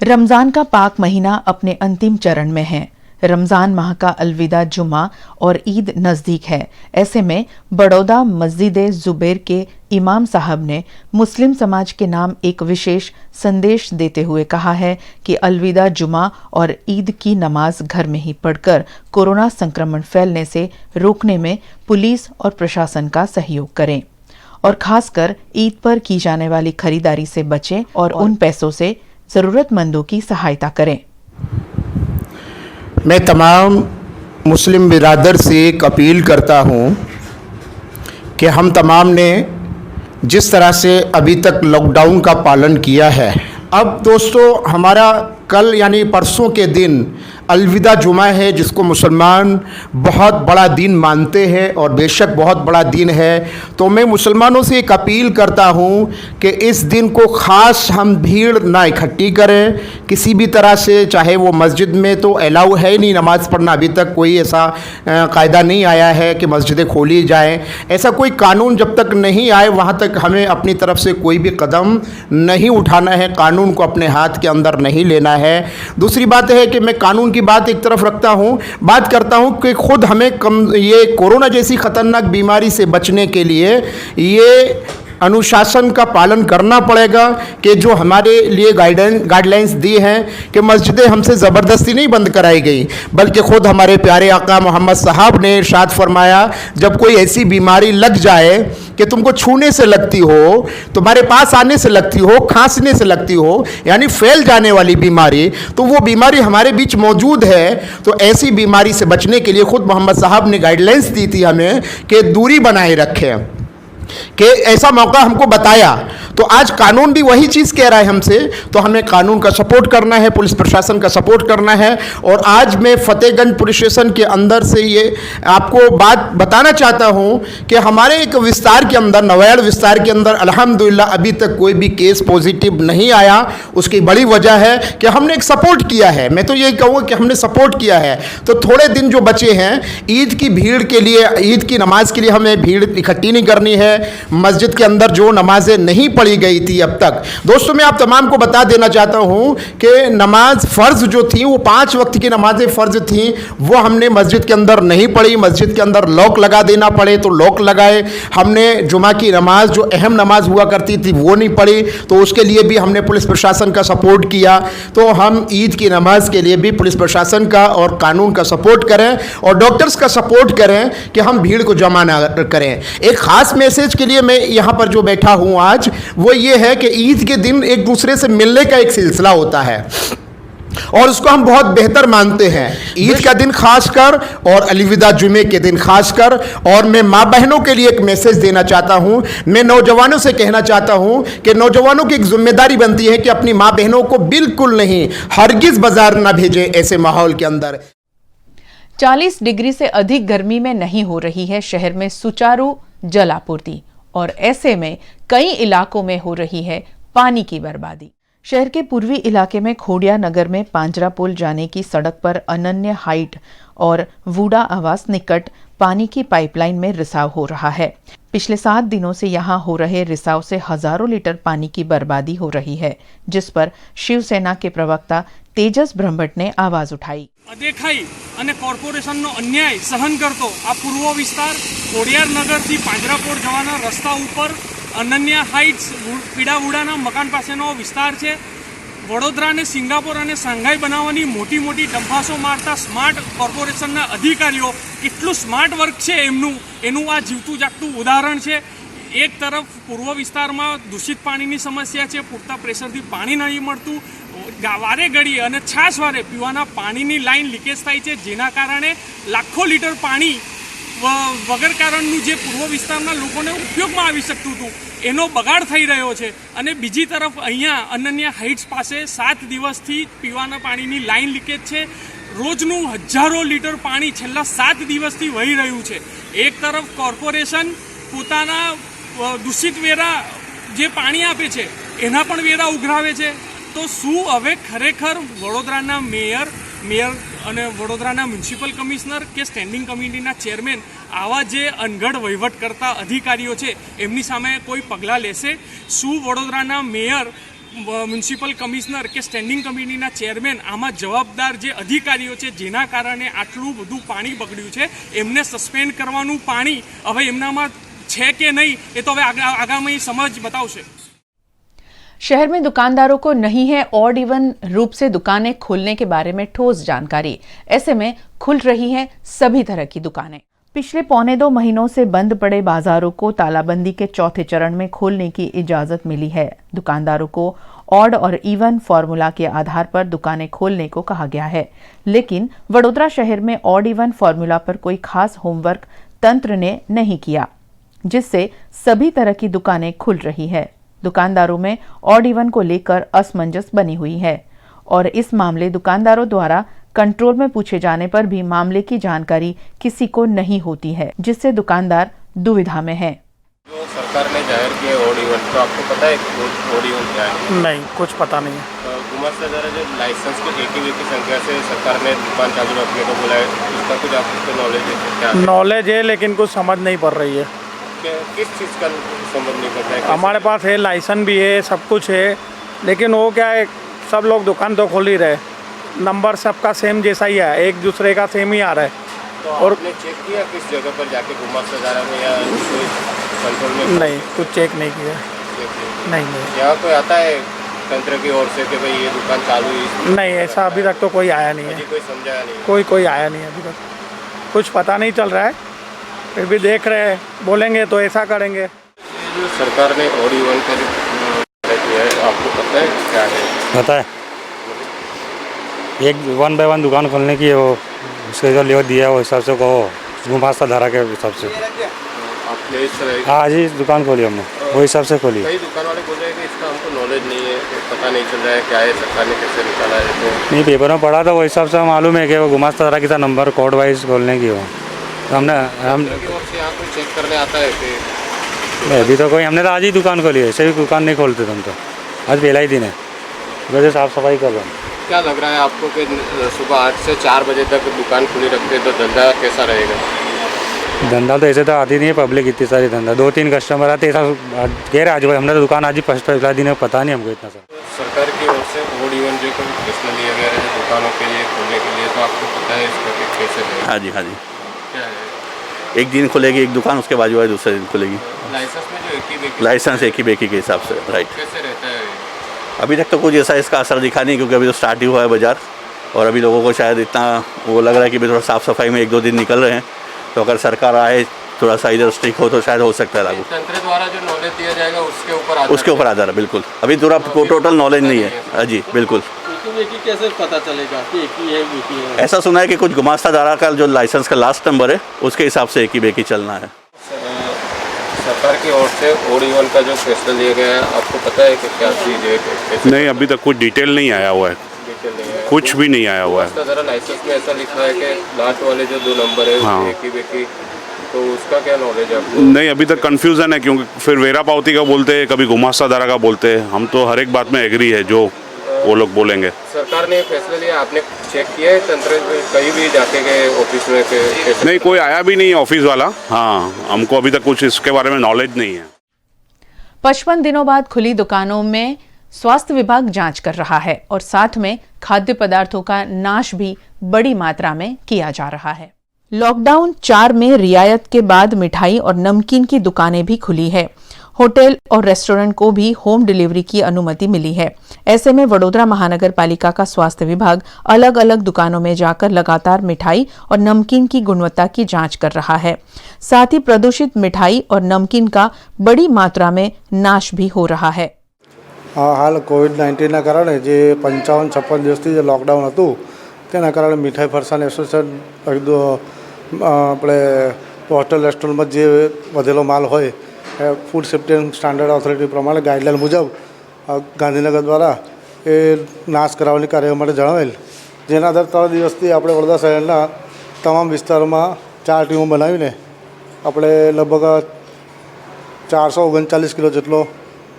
रमजान का पाक महीना अपने अंतिम चरण में है। रमजान माह का अलविदा जुमा और ईद नज़दीक है। ऐसे में बड़ौदा मस्जिद जुबैर के इमाम साहब ने मुस्लिम समाज के नाम एक विशेष संदेश देते हुए कहा है कि अलविदा जुमा और ईद की नमाज घर में ही पढ़कर कोरोना संक्रमण फैलने से रोकने में पुलिस और प्रशासन का सहयोग करें, और खासकर ईद पर की जाने वाली खरीदारी से बचें और उन पैसों से ज़रूरतमंदों की सहायता करें। मैं तमाम मुस्लिम बिरादर से एक अपील करता हूँ कि हम तमाम ने जिस तरह से अभी तक लॉकडाउन का पालन किया है, अब दोस्तों हमारा कल यानी परसों के दिन अलविदा जुमा है, जिसको मुसलमान बहुत बड़ा दिन मानते हैं और बेशक बहुत बड़ा दिन है। तो मैं मुसलमानों से एक अपील करता हूँ कि इस दिन को ख़ास हम भीड़ ना इकट्ठी करें किसी भी तरह से, चाहे वो मस्जिद में तो अलाउ है नहीं नमाज़ पढ़ना, अभी तक कोई ऐसा कायदा नहीं आया है कि मस्जिदें खोली जाएं। ऐसा कोई कानून जब तक नहीं आए वहाँ तक हमें अपनी तरफ से कोई भी कदम नहीं उठाना है, कानून को अपने हाथ के अंदर नहीं लेना है। दूसरी बात है कि मैं कानून की बात एक तरफ रखता हूँ, बात करता हूँ कि खुद हमें ये कोरोना जैसी खतरनाक बीमारी से बचने के लिए ये अनुशासन का पालन करना पड़ेगा कि जो हमारे लिए गाइडलाइंस दी हैं कि मस्जिदें हमसे ज़बरदस्ती नहीं बंद कराई गई, बल्कि ख़ुद हमारे प्यारे आका मोहम्मद साहब ने इरशाद फरमाया, जब कोई ऐसी बीमारी लग जाए कि तुमको छूने से लगती हो, तुम्हारे पास आने से लगती हो, खांसने से लगती हो, यानी फैल जाने वाली बीमारी, तो वो बीमारी हमारे बीच मौजूद है। तो ऐसी बीमारी से बचने के लिए ख़ुद मोहम्मद साहब ने गाइडलाइंस दी थी हमें कि दूरी बनाए रखें, कि ऐसा मौका हमको बताया। तो आज कानून भी वही चीज़ कह रहा है हमसे, तो हमें कानून का सपोर्ट करना है, पुलिस प्रशासन का सपोर्ट करना है। और आज मैं फतेहगंज पुलिस स्टेशन के अंदर से ये आपको बात बताना चाहता हूँ कि हमारे एक विस्तार के अंदर, नवायाड़ विस्तार के अंदर अल्हम्दुलिल्लाह अभी तक कोई भी केस पॉजिटिव नहीं आया। उसकी बड़ी वजह है कि हमने एक सपोर्ट किया है। मैं तो यही कहूँगा कि हमने सपोर्ट किया है। तो थोड़े दिन जो बचे हैं ईद की भीड़ के लिए, ईद की नमाज के लिए हमें भीड़ इकट्ठी नहीं करनी है। मस्जिद के अंदर जो नमाजें नहीं पढ़ी गई थी अब तक, दोस्तों मैं आप तमाम को बता देना चाहता हूं कि नमाज फ़र्ज जो थी, वो 5 वक्त की नमाजें फ़र्ज थी, वो हमने मस्जिद के अंदर नहीं पढ़ी। मस्जिद के अंदर लॉक लगा देना पड़े तो लॉक लगाए। हमने जुमा की नमाज जो अहम नमाज हुआ करती थी वो नहीं पढ़ी, तो उसके लिए भी हमने पुलिस प्रशासन का सपोर्ट किया। तो हम ईद की नमाज के लिए भी पुलिस प्रशासन का और कानून का सपोर्ट करें और डॉक्टर्स का सपोर्ट करें कि हम भीड़ को जमा ना करें। एक ख़ास मैसेज के लिए मैं यहाँ पर जो बैठा हूँ आज, वो ये है कि ईद के दिन एक दूसरे से मिलने का एक सिलसिला होता है और उसको हम बहुत बेहतर मानते हैं। ईद का दिन खासकर और अलविदा जुमे के दिन खासकर। और मैं माँ बहनों के लिए एक मैसेज देना चाहता हूँ। मैं नौजवानों से कहना चाहता हूँ कि नौजवानों की एक जिम्मेदारी बनती है कि अपनी माँ बहनों को बिल्कुल नहीं, हरगिज़ बाजार ना भेजें ऐसे माहौल के अंदर। 40 डिग्री से अधिक गर्मी में नहीं हो रही है शहर में सुचारू जल आपूर्ति, और ऐसे में कई इलाकों में हो रही है पानी की बर्बादी। शहर के पूर्वी इलाके में खोडिया नगर में पांजरा पुल जाने की सड़क पर अनन्य हाइट और वुडा आवास निकट पानी की पाइपलाइन में रिसाव हो रहा है। पिछले 7 दिनों से यहां हो रहे रिसाव से हजारों लीटर पानी की बर्बादी हो रही है, जिस पर शिवसेना के प्रवक्ता तेजस ब्रह्मभट्ट ने आवाज उठाई। अदेखाई અને કોર્પોરેશનનો અન્યાય સહન કરતો આ પૂર્વ વિસ્તાર ખોડિયાર નગરથી પાંજરાપોળ જવાના રસ્તા ઉપર અનન્યા હાઇટ્સ પીડાવુડાના મકાન પાસેનો વિસ્તાર છે। વડોદરાને સિંગાપોર અને શાંઘાઈ બનાવવાની મોટી મોટી ડંફાસો મારતા સ્માર્ટ કોર્પોરેશનના અધિકારીઓ કેટલું સ્માર્ટ વર્ક છે એમનું, એનું આ જીવતું જાગતું ઉદાહરણ છે। એક તરફ પૂર્વ વિસ્તારમાં દૂષિત પાણીની સમસ્યા છે, પૂરતા પ્રેશરથી પાણી નહીં મળતું, વારે ઘડીએ અને છાશ વારે પીવાના પાણીની લાઈન લીકેજ થાય છે, જેના કારણે લાખો લીટર પાણી વગર કારણનું જે પૂર્વ વિસ્તારના લોકોને ઉપયોગમાં આવી શકતું હતું એનો બગાડ થઈ રહ્યો છે. અને બીજી તરફ અહીંયા અનન્યા હાઇટ્સ પાસે 7 દિવસથી પીવાના પાણીની લાઈન લીકેજ છે. રોજનું હજારો લીટર પાણી છેલ્લા 7 દિવસથી વહી રહ્યું છે. એક તરફ કોર્પોરેશન પોતાના દૂષિત વેરા જે પાણી આપે છે એના પણ વેરા ઉઘરાવે છે. તો શું હવે ખરેખર વડોદરાના મેયર અને વડોદરાના મ્યુનિસિપલ કમિશનર કે સ્ટેન્ડિંગ કમિટીના ચેરમેન આવા જે અનગઢ વહીવટ કરતા અધિકારીઓ છે એમની સામે કોઈ પગલાં લેશે? શું વડોદરાના મેયર, મ્યુનિસિપલ કમિશનર કે સ્ટેન્ડિંગ કમિટીના ચેરમેન આમાં જવાબદાર જે અધિકારીઓ છે જેના કારણે આટલું બધું પાણી બગડ્યું છે એમને સસ્પેન્ડ કરવાનું પાણી હવે એમનામાં છે કે નહીં એ તો હવે આગામી સમજ बतावશે. शहर में दुकानदारों को नहीं है ऑड इवन रूप से दुकानें खोलने के बारे में ठोस जानकारी. ऐसे में खुल रही हैं सभी तरह की दुकानें. पिछले 1.25 महीनों से बंद पड़े बाजारों को तालाबंदी के चौथे चरण में खोलने की इजाजत मिली है. दुकानदारों को ऑड और इवन फॉर्मूला के आधार पर दुकानें खोलने को कहा गया है. लेकिन वडोदरा शहर में ऑड इवन फॉर्मूला पर कोई खास होमवर्क तंत्र ने नहीं किया, जिससे सभी तरह की दुकानें खुल रही है. दुकानदारों में ऑड इवन को लेकर असमंजस बनी हुई है और इस मामले दुकानदारों द्वारा कंट्रोल में पूछे जाने पर भी मामले की जानकारी किसी को नहीं होती है, जिससे दुकानदार दुविधा में है. जो सरकार ने जाहिर किया ऑड इवन, तो आपको पता है ऑड इवन क्या है? नहीं, कुछ पता नहीं है. गुमास्ता द्वारा जो लाइसेंस की एक ही संख्या से सरकार ने दुकान चालू रखने को बोला है, इसका कुछ आपको नॉलेज है क्या? नॉलेज है लेकिन कुछ समझ नहीं पड़ रही है. किस चीज़ का समझ नहीं पड़ता है? हमारे पास है, लाइसेंस भी है, सब कुछ है, लेकिन वो क्या है, सब लोग दुकान तो खोल ही रहे, नंबर सबका सेम जैसा ही है, एक दूसरे का सेम ही आ रहा है. तो और आपने चेक किया किस जगह पर जाके गुमास्ता द्वारा में या कोई कंट्रोल में? नहीं, कुछ चेक नहीं किया. नहीं. यहाँ कोई आता है तंत्र की ओर से कि भाई ये दुकान चालू है? नहीं, ऐसा अभी तक तो कोई आया नहीं है. कोई समझाया नहीं? कोई आया नहीं अभी तक. कुछ पता नहीं चल रहा है, फिर भी देख रहे हैं, बोलेंगे तो ऐसा करेंगे. जो सरकार ने ऑड इवन का जो किया है, आपको पता है क्या है? पता है, एक 1 बाय 1 दुकान खोलने की, वो उसके जो लेवल दिया है वो हिसाब से कहो, गुमास्ता धारा के हिसाब से आज ही दुकान खोली हमने, वो हिसाब से खोली. कई दुकान वाले बोल रहे हैं कि इसका हमको नॉलेज नहीं है, पता नहीं चल रहा है क्या है, सरकार ने कैसे निकाला है. तो नहीं, पेपर में पढ़ा था, वो हिसाब से मालूम है कि वो गुमास्ता धारा के साथ नंबर कोड वाइज खोलने की हो. तो हम यहाँ कोई चेक करने आता है कि अभी तो कोई, हमने तो आज ही दुकान खोली है, ऐसे भी दुकान नहीं खोलते तुम तो. आज पहला ही दिन है, वैसे साफ़ सफाई कर रहे हैं. क्या लग रहा है आपको कि सुबह 8 से 4 बजे तक दुकान खुली रखते तो धंधा कैसा रहेगा? धंधा तो ऐसे तो आती नहीं है पब्लिक इतनी सारी. धंधा 2-3 कस्टमर आते, ऐसा कह रहे आज भाई हमने तो दुकान आज ही पहला दिन है, पता नहीं हमको इतना सर. सरकार की ओर से ऑड इवन जो फैसला लिया गया है दुकानों के लिए खोलने के लिए, तो आपको पता है इसका कैसे रहेगा? हाँ जी. क्या है? एक दिन खुलेगी एक दुकान, उसके बाजू वाले दूसरे दिन खुलेगी. लाइसेंस में जो लाइसेंस एक ही बेकी के हिसाब से. राइट. कैसे रहता है? अभी तक तो कुछ ऐसा इसका असर दिखा नहीं, क्योंकि अभी तो स्टार्ट ही हुआ है बाज़ार, और अभी लोगों को शायद इतना वो लग रहा है कि थोड़ा साफ़ सफाई में 1-2 दिन निकल रहे हैं. तो अगर सरकार आए थोड़ा सा इधर स्ट्रिक हो तो शायद हो सकता है लागू. तंत्र द्वारा जो नॉलेज दिया जाएगा उसके ऊपर आधार है. बिल्कुल, अभी पूरा टोटल नॉलेज नहीं है. हाँ जी, बिल्कुल. कैसे पता चलेगा कि एक ही है? ऐसा सुना है कि कुछ गुमास्ता धारा का जो लाइसेंस का लास्ट नंबर है उसके हिसाब से एक ही बेकी चलना है. सरकार की ओर से ऑड इवन का जो फैसला लिया गया है, आपको पता है कि क्या चीज़ है? नहीं, अभी तक कुछ डिटेल नहीं आया हुआ है, कुछ भी नहीं आया हुआ है. जरा लाइसेंस में ऐसा लिखा है कि लास्ट वाले जो 2 नंबर है हाँ. एक ही बेकी, तो उसका क्या नॉलेज है आपको? नहीं, अभी तक कंफ्यूजन है, क्योंकि फिर वेरा पावती का बोलते हैं, कभी गुमास्ता धारा का बोलते हैं. हम तो हर एक बात में एग्री है जो वो लोग बोलेंगे. सरकार ने फैसला लिया, आपने चेक किया है तंत्र कहीं भी जाके गए ऑफिस में? नहीं, कोई आया भी नहीं है ऑफिस वाला. हाँ, हमको अभी तक कुछ इसके बारे में नॉलेज नहीं है. 55 दिनों बाद खुली दुकानों में स्वास्थ्य विभाग जांच कर रहा है और साथ में खाद्य पदार्थों का नाश भी बड़ी मात्रा में किया जा रहा है. लॉकडाउन 4 में रियायत के बाद मिठाई और नमकीन की दुकानें भी खुली है. होटल और रेस्टोरेंट को भी होम डिलीवरी की अनुमति मिली है। ऐसे में वडोदरा महानगर पालिका का स्वास्थ्य विभाग अलग अलग दुकानों में जाकर लगातार मिठाई और नमकीन की गुणवत्ता की जांच कर रहा है। साथ ही प्रदूषित मिठाई और नमकीन का बड़ी मात्रा में नाश भी हो रहा है। हाल कोविड-19 कारणे जे 55-56 दिवसથી જે લોકડાઉન હતું તેના કારણે મીઠાઈ ફરસાણ એસોસિએશન આપણે હોટલ રેસ્ટોરન્ટમાં જે વધેલો માલ હોય food safety and standard authority પ્રમાણે ગાઈડલાઈન મુજબ ગાંધીનગર દ્વારા એ નાશ કરાવવાની કાર્ય માટે જણાવેલ, જેના આધારે 3 દિવસથી આપણે વડોદરા શહેરના તમામ વિસ્તારોમાં 4 ટીમો બનાવીને આપણે લગભગ 439 કિલો જેટલો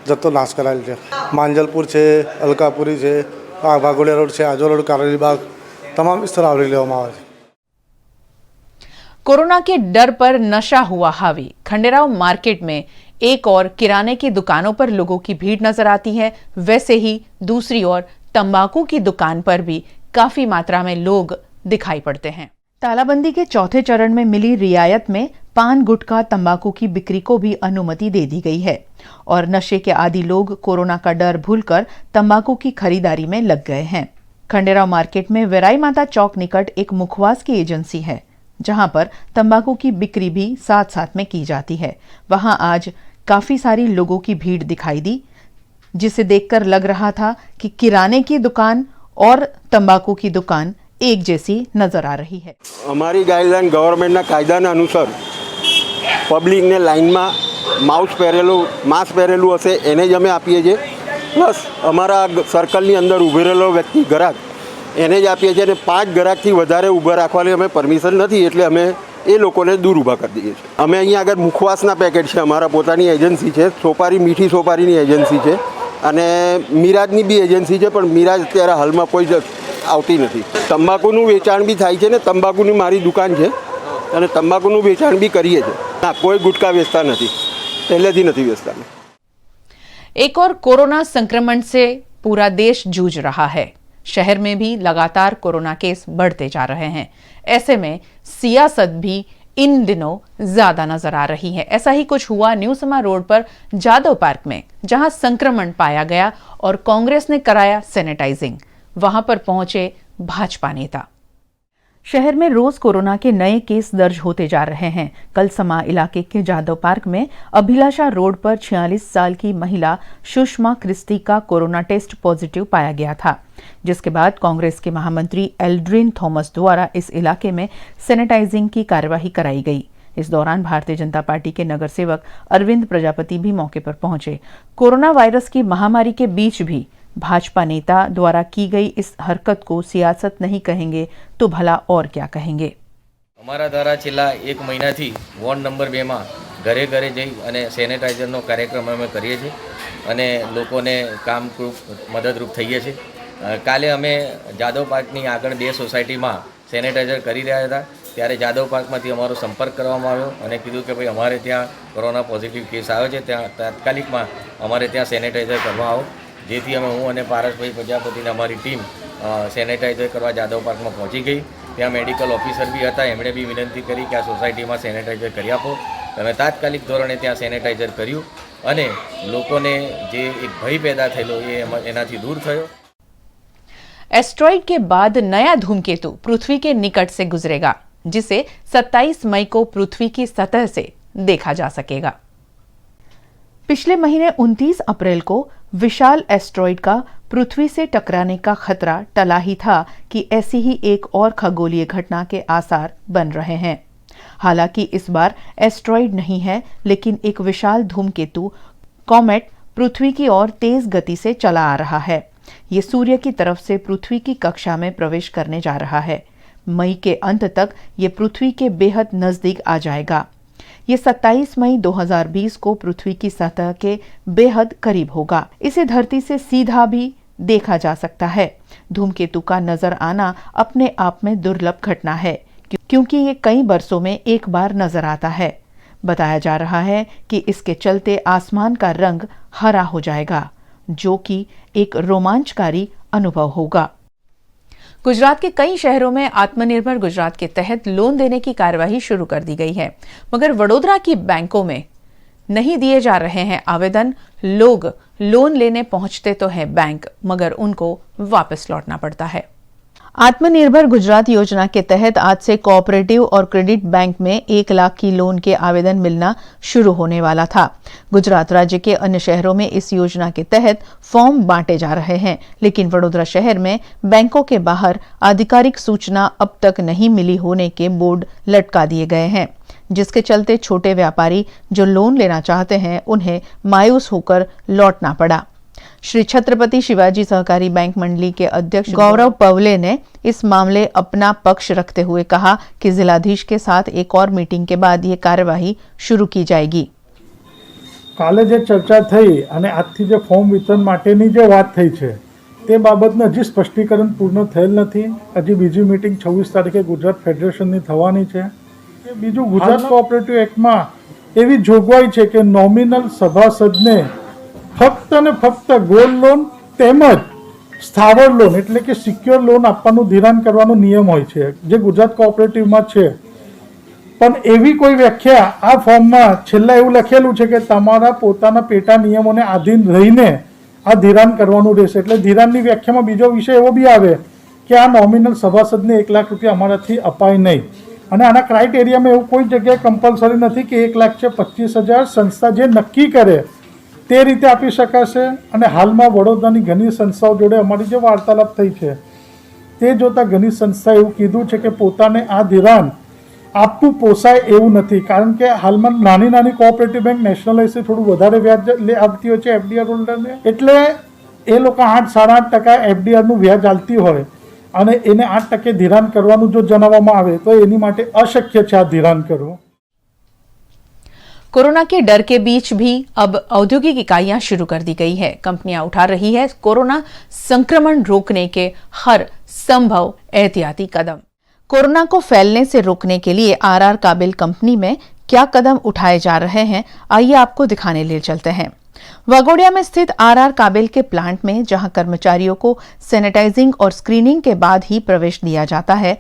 જથ્થો નાશ કરાયેલ છે। માંજલપુર છે, અલકાપુરી છે, ભાગોડિયા રોડ છે, આજો રોડ, કારેલીબાગ तमाम विस्तार आवरी लेवामां आवे छे। कोरोना के डर पर नशा हुआ हावी। खंडेराव मार्केट में एक और किराने की दुकानों पर लोगों की भीड़ नजर आती है, वैसे ही दूसरी ओर तंबाकू की दुकान पर भी काफी मात्रा में लोग दिखाई पड़ते हैं। तालाबंदी के चौथे चरण में मिली रियायत में पान, गुटखा, तंबाकू की बिक्री को भी अनुमति दे दी गई है और नशे के आदी लोग कोरोना का डर भूलकर तंबाकू की खरीदारी में लग गए हैं। खंडेराव मार्केट में वेराई माता चौक निकट एक मुखवास की एजेंसी है, जहां पर तंबाकू की बिक्री भी साथ साथ में की जाती है। वहां आज काफी सारी लोगों की भीड़ दिखाई दी, जिसे देखकर लग रहा था कि किराने की दुकान और तंबाकू की दुकान एक जैसी नजर आ रही है। हमारी गाइडलाइन गवर्नमेंटना कायदाना अनुसार पब्लिक ने लाइन में मास्क पहेरेलू हशे एने ज अमे आपीए छीए, प्लस अमरा सर्कलनी अंदर उभे रहेलो व्यक्ति ग्राहक एने ज आपीए छीए। 5 ग्राहकथी वधारे ऊभा राखवानी अमे परमिशन नथी, एटले अमे ए लोकोने दूर ऊभा कर दीए छीए। अमे अहींया आगळ मुखवासना पेकेट छे, अमारा पोतानी एजन्सी छे, सोपारी मीठी सोपारीनी एजन्सी छे अने मिराजनी बी एजन्सी छे, पण मिराज अत्यारे हालमां कोई आवती नथी। तंबाकूनुं वेचाण बी थाय छे ने तंबाकूनी मारी दुकान छे अने तंबाकूनुं वेचाण बी करीए छे। ना कोई गुटका वेचता नथी, पहेलेथी नथी वेचता। एक और कोरोना संक्रमण से पूरा देश जूझ रहा है। शहर में भी लगातार कोरोना केस बढ़ते जा रहे हैं। ऐसे में सियासत भी इन दिनों ज्यादा नजर आ रही है। ऐसा ही कुछ हुआ न्यू समा रोड पर जादव पार्क में, जहां संक्रमण पाया गया और कांग्रेस ने कराया सैनिटाइजिंग। वहां पर पहुंचे भाजपा नेता। शहर में रोज कोरोना के नए केस दर्ज होते जा रहे हैं। कल समा इलाके के जादव पार्क में अभिलाषा रोड पर 46 साल की महिला सुषमा क्रिस्टी का कोरोना टेस्ट पॉजिटिव पाया गया था, जिसके बाद कांग्रेस के महामंत्री एल्ड्रिन थॉमस द्वारा इस इलाके में सैनिटाइजिंग की कार्यवाही कराई गई। इस दौरान भारतीय जनता पार्टी के नगर सेवक अरविंद प्रजापति भी मौके पर पहुंचे। कोरोना वायरस की महामारी के बीच भी भाजपा नेता द्वारा की गई इस हरकत को सियासत नहीं कहेंगे तो भला और क्या कहेंगे। अमरा द्वारा छेल्ला 1 महीनाथी वॉर्ड नंबर 2 में घरे घरे जई अने सेनेटाइजरनो कार्यक्रम अमे करीए छीए अने लोकोने कामरूप मददरूप थईए छीए। काले अमे जादव पार्कनी आगळ 2 सोसायटी में सेनेटाइजर करी रह्या हता, त्यारे जादव पार्कमांथी अमारो संपर्क करवामां आव्यो अने कीधुं के भाई अमारे त्यां कोरोना पॉजिटिव केस आव्यो छे, त्यां तात्कालिकमां अमारे त्यां सेनेटाइजर करवा आओ, जेथी अमे हूँ अने पारसभाई प्रजापतिने अमारी टीम सेनेटाइजर करवा जादव पार्क में पहुँची गई। त्यां मेडिकल ऑफिसर भी हता, एमणे भी विनंती करी कि आ सोसायटी में सेनेटाइजर करी आपो। तमे तात्कालिक धोरणे त्यां सेनेटाइजर कर्युं अने लोकोने जे एक भय पैदा थयेलो एनाथी दूर थयो। एस्ट्रॉइड के बाद नया धूमकेतु पृथ्वी के निकट से गुजरेगा, जिसे 27 मई को पृथ्वी की सतह से देखा जा सकेगा। पिछले महीने 29 अप्रैल को विशाल एस्ट्रॉइड का पृथ्वी से टकराने का खतरा टला ही था कि ऐसी ही एक और खगोलीय घटना के आसार बन रहे हैं। हालांकि इस बार एस्ट्रॉइड नहीं है, लेकिन एक विशाल धूमकेतु कॉमेट पृथ्वी की ओर तेज गति से चला आ रहा है। ये सूर्य की तरफ से पृथ्वी की कक्षा में प्रवेश करने जा रहा है। मई के अंत तक ये पृथ्वी के बेहद नजदीक आ जाएगा। ये 27 मई 2020 को पृथ्वी की सतह के बेहद करीब होगा। इसे धरती से सीधा भी देखा जा सकता है। धूमकेतु का नजर आना अपने आप में दुर्लभ घटना है, क्योंकि ये कई वर्षों में एक बार नजर आता है। बताया जा रहा है कि इसके चलते आसमान का रंग हरा हो जाएगा, जो कि एक रोमांचकारी अनुभव होगा। गुजरात के कई शहरों में आत्मनिर्भर गुजरात के तहत लोन देने की कार्यवाही शुरू कर दी गई है, मगर वडोदरा की बैंकों में नहीं दिए जा रहे हैं आवेदन, लोग लोन लेने पहुंचते तो हैं बैंक, मगर उनको वापस लौटना पड़ता है। आत्मनिर्भर गुजरात योजना के तहत आज से कोऑपरेटिव और क्रेडिट बैंक में 1 लाख की लोन के आवेदन मिलना शुरू होने वाला था। गुजरात राज्य के अन्य शहरों में इस योजना के तहत फॉर्म बांटे जा रहे हैं, लेकिन वडोदरा शहर में बैंकों के बाहर आधिकारिक सूचना अब तक नहीं मिली होने के बोर्ड लटका दिए गए हैं, जिसके चलते छोटे व्यापारी जो लोन लेना चाहते हैं उन्हें मायूस होकर लौटना पड़ा। श्री छत्रपति शिवाजी सहकारी बैंक मंडली के अध्यक्ष गौरव पवले ने इस मामले अपना पक्ष रखते हुए कहा कि जिलाधीश के साथ एक और मीटिंग के बाद ये कार्यवाही शुरू की जाएगी। काले जे चर्चा थई अने आजथी जे फॉर्म वितरण माटेनी जे वात थई छे ते बाबतने हजी स्पष्टीकरण पूर्ण थયેલ નથી। हजी बीजी मीटिंग 26 तारीखे गुजरात फेडरेशननी थवानी छे। बीजू गुजरात कोऑपरेटिव एक्टमां एवी जोगवाई छे के नॉमिनल सभासदने फक्त ने फक्त गोल्ड लोन તેમજ સ્થાવર લોન એટલે કે સિક્યોર લોન આપવાનું ધિરાણ કરવાનો નિયમ હોય છે, જે ગુજરાત કોઓપરેટિવમાં છે। પણ એવી કોઈ વ્યાખ્યા આ ફોર્મમાં છેલ્લા એવું લખેલું છે કે તમારા પોતાના પેટા નિયમોને આધીન રહીને આ ધિરાણ કરવાનું રહેશે। એટલે ધિરાણની વ્યાખ્યામાં બીજો વિષય એવો બી આવે કે આ નોમિનલ સભાસદને 1 લાખ રૂપિયા અમારાથી અપાય નહીં। અને આના ક્રાઇટેરિયામાં એવું કોઈ જગ્યાએ કમ્પલસરી નથી કે 1 લાખ છે 25,000 સંસ્થા જે નક્કી કરે તે રીતે આપી શકાશે। અને હાલમાં વડોદરાની ઘણી સંસ્થાઓ જોડે અમારી જે વાર્તાલાપ થઈ છે તે જોતા ઘણી સંસ્થાએ એવું કીધું છે કે પોતાને આ ધિરાણ આપવું પોસાય એવું નથી, કારણ કે હાલમાં નાની નાની કોઓપરેટિવ બેંક નેશનલાઇઝથી થોડું વધારે વ્યાજ આપતી હોય છે એફડીઆર હોલ્ડરને, એટલે એ લોકો 8-8.5% એફડીઆરનું વ્યાજ આપતી હોય અને એને 8% ધિરાણ કરવાનું જો જણાવવામાં આવે તો એની માટે અશક્ય છે આ ધિરાણ કરવું। कोरोना के डर के बीच भी अब औद्योगिक इकाइयां शुरू कर दी गई है। कंपनियां उठा रही है कोरोना संक्रमण रोकने के हर संभव एहतियाती कदम। कोरोना को फैलने से रोकने के लिए आरआर काबिल कंपनी में क्या कदम उठाए जा रहे हैं, आइए आपको दिखाने ले चलते हैं। वाघोडिया में स्थित आरआर काबिल के प्लांट में जहां कर्मचारियों को सैनिटाइजिंग और स्क्रीनिंग के बाद ही प्रवेश दिया जाता है,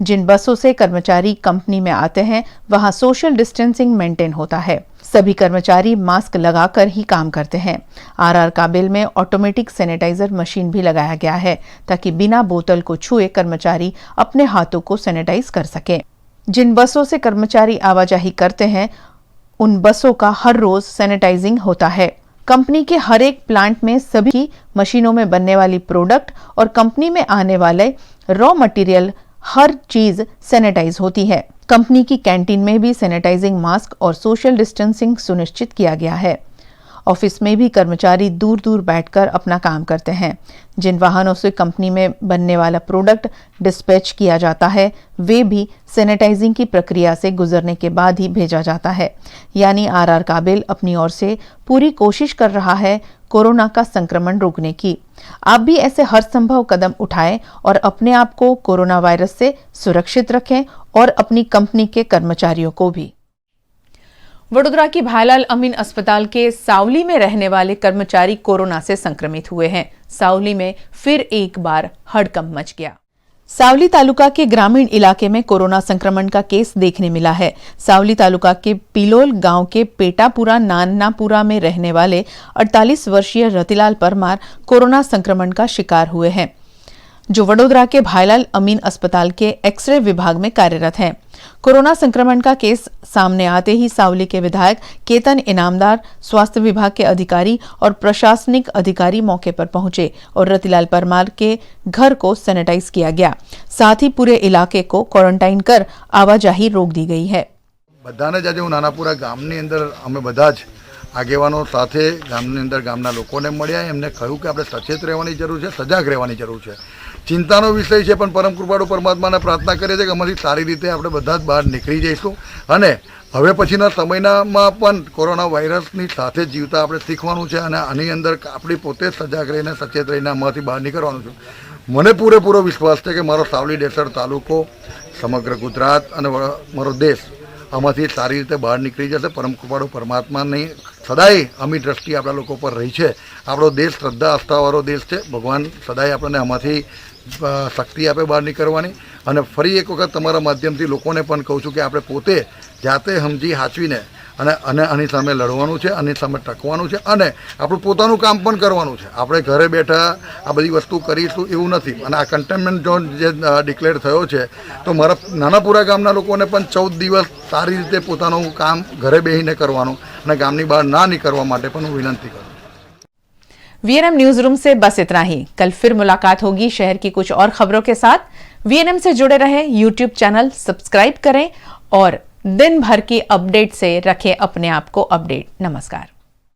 जिन बसों से कर्मचारी कंपनी में आते हैं वहां सोशल डिस्टेंसिंग मेंटेन होता है। सभी कर्मचारी मास्क लगाकर ही काम करते हैं। आरआर काबिल में ऑटोमेटिक सैनिटाइजर मशीन भी लगाया गया है ताकि बिना बोतल को छुए कर्मचारी अपने हाथों को सैनिटाइज कर सकें। जिन बसों से कर्मचारी आवाजाही करते हैं उन बसों का हर रोज सैनिटाइजिंग होता है। कंपनी के हर एक प्लांट में सभी मशीनों में बनने वाली प्रोडक्ट और कंपनी में आने वाले रॉ मटेरियल हर चीज सैनिटाइज होती है। कंपनी की कैंटीन में भी सैनिटाइजिंग मास्क और सोशल डिस्टेंसिंग सुनिश्चित किया गया है। ऑफिस में भी कर्मचारी दूर दूर बैठकर अपना काम करते हैं। जिन वाहनों से कंपनी में बनने वाला प्रोडक्ट डिस्पैच किया जाता है वे भी सैनिटाइजिंग की प्रक्रिया से गुजरने के बाद ही भेजा जाता है। यानी आरआर काबिल अपनी ओर से पूरी कोशिश कर रहा है कोरोना का संक्रमण रोकने की। आप भी ऐसे हर संभव कदम उठाएं और अपने आप को कोरोना वायरस से सुरक्षित रखें और अपनी कंपनी के कर्मचारियों को भी। वडोदरा की भाईलाल अमीन अस्पताल के सावली में रहने वाले कर्मचारी कोरोना से संक्रमित हुए हैं। सावली में फिर एक बार हड़कंप मच गया। सावली तालुका के ग्रामीण इलाके में कोरोना संक्रमण का केस देखने मिला है। सावली तालुका के पिलोल गांव के पेटापुरा नान्नापुरा में रहने वाले 48 वर्षीय रतिलाल परमार कोरोना संक्रमण का शिकार हुए हैं, जो वडोदरा के भाईलाल अमीन अस्पताल के एक्सरे विभाग में कार्यरत हैं। कोरोना संक्रमण का केस सामने आते ही सावली के विधायक केतन इनामदार, स्वास्थ्य विभाग के अधिकारी और प्रशासनिक अधिकारी मौके पर पहुंचे और रतिलाल परमार के घर को सैनिटाइज किया गया। साथ ही पूरे इलाके को क्वारंटाइन कर आवाजाही रोक दी गई है। बधाने ज आज नानापुरा गामनी अंदर अमे बधा ज આગેવાનો સાથે ગામની અંદર ગામના લોકોને મળ્યા, એમને કહ્યું કે આપણે સચેત રહેવાની જરૂર છે, સજાગ રહેવાની જરૂર છે। ચિંતાનો વિષય છે, પણ પરમ કૃપાળુ પરમાત્માને પ્રાર્થના કરીએ છીએ કે આમાંથી સારી રીતે આપણે બધા જ બહાર નીકળી જઈશું અને હવે પછીના સમયમાં પણ કોરોના વાયરસની સાથે જીવતા આપણે શીખવાનું છે અને આની અંદર આપણે પોતે સજાગ રહીને સચેત રહીને આમાંથી બહાર નીકળવાનું છે। મને પૂરેપૂરો વિશ્વાસ છે કે મારો સાવલી ડેસર તાલુકો, સમગ્ર ગુજરાત અને મારો દેશ આમાંથી સારી રીતે બહાર નીકળી જશે। પરમ કૃપાળુ પરમાત્માની સદાય અમી દ્રષ્ટિ આપણા લોકો પર રહી છે। આપણો દેશ શ્રદ્ધા આસ્થાવાળો દેશ છે। ભગવાન સદાય આપણને આમાંથી શક્તિ આપે બહાર નીકળવાની। અને ફરી એક વખત તમારા માધ્યમથી લોકોને પણ કહું છું કે આપણે પોતે જાતે સમજી સાચવીને અને આની સામે લડવાનું છે, આની સામે ટકવાનું છે અને આપણું પોતાનું કામ પણ કરવાનું છે. આપણે ઘરે બેઠા આ બધી વસ્તુ કરીશું એવું નથી. અને આ કન્ટેનમેન્ટ ઝોન જે ડિક્લેર થયો છે તો મારા નાનાપુરા ગામના લોકોને પણ 14 દિવસ સારી રીતે પોતાનું કામ ઘરે બેસીને કરવાનું અને ગામની બહાર ના નીકળવા માટે પણ હું વિનંતી કરું. वीएनएम न्यूज रूम से बस इतना ही. कल फिर मुलाकात होगी शहर की कुछ और खबरों के साथ. वीएनएम से जुड़े रहें, यूट्यूब चैनल सब्सक्राइब करें और दिन भर की अपडेट से रखें अपने आप को अपडेट. नमस्कार.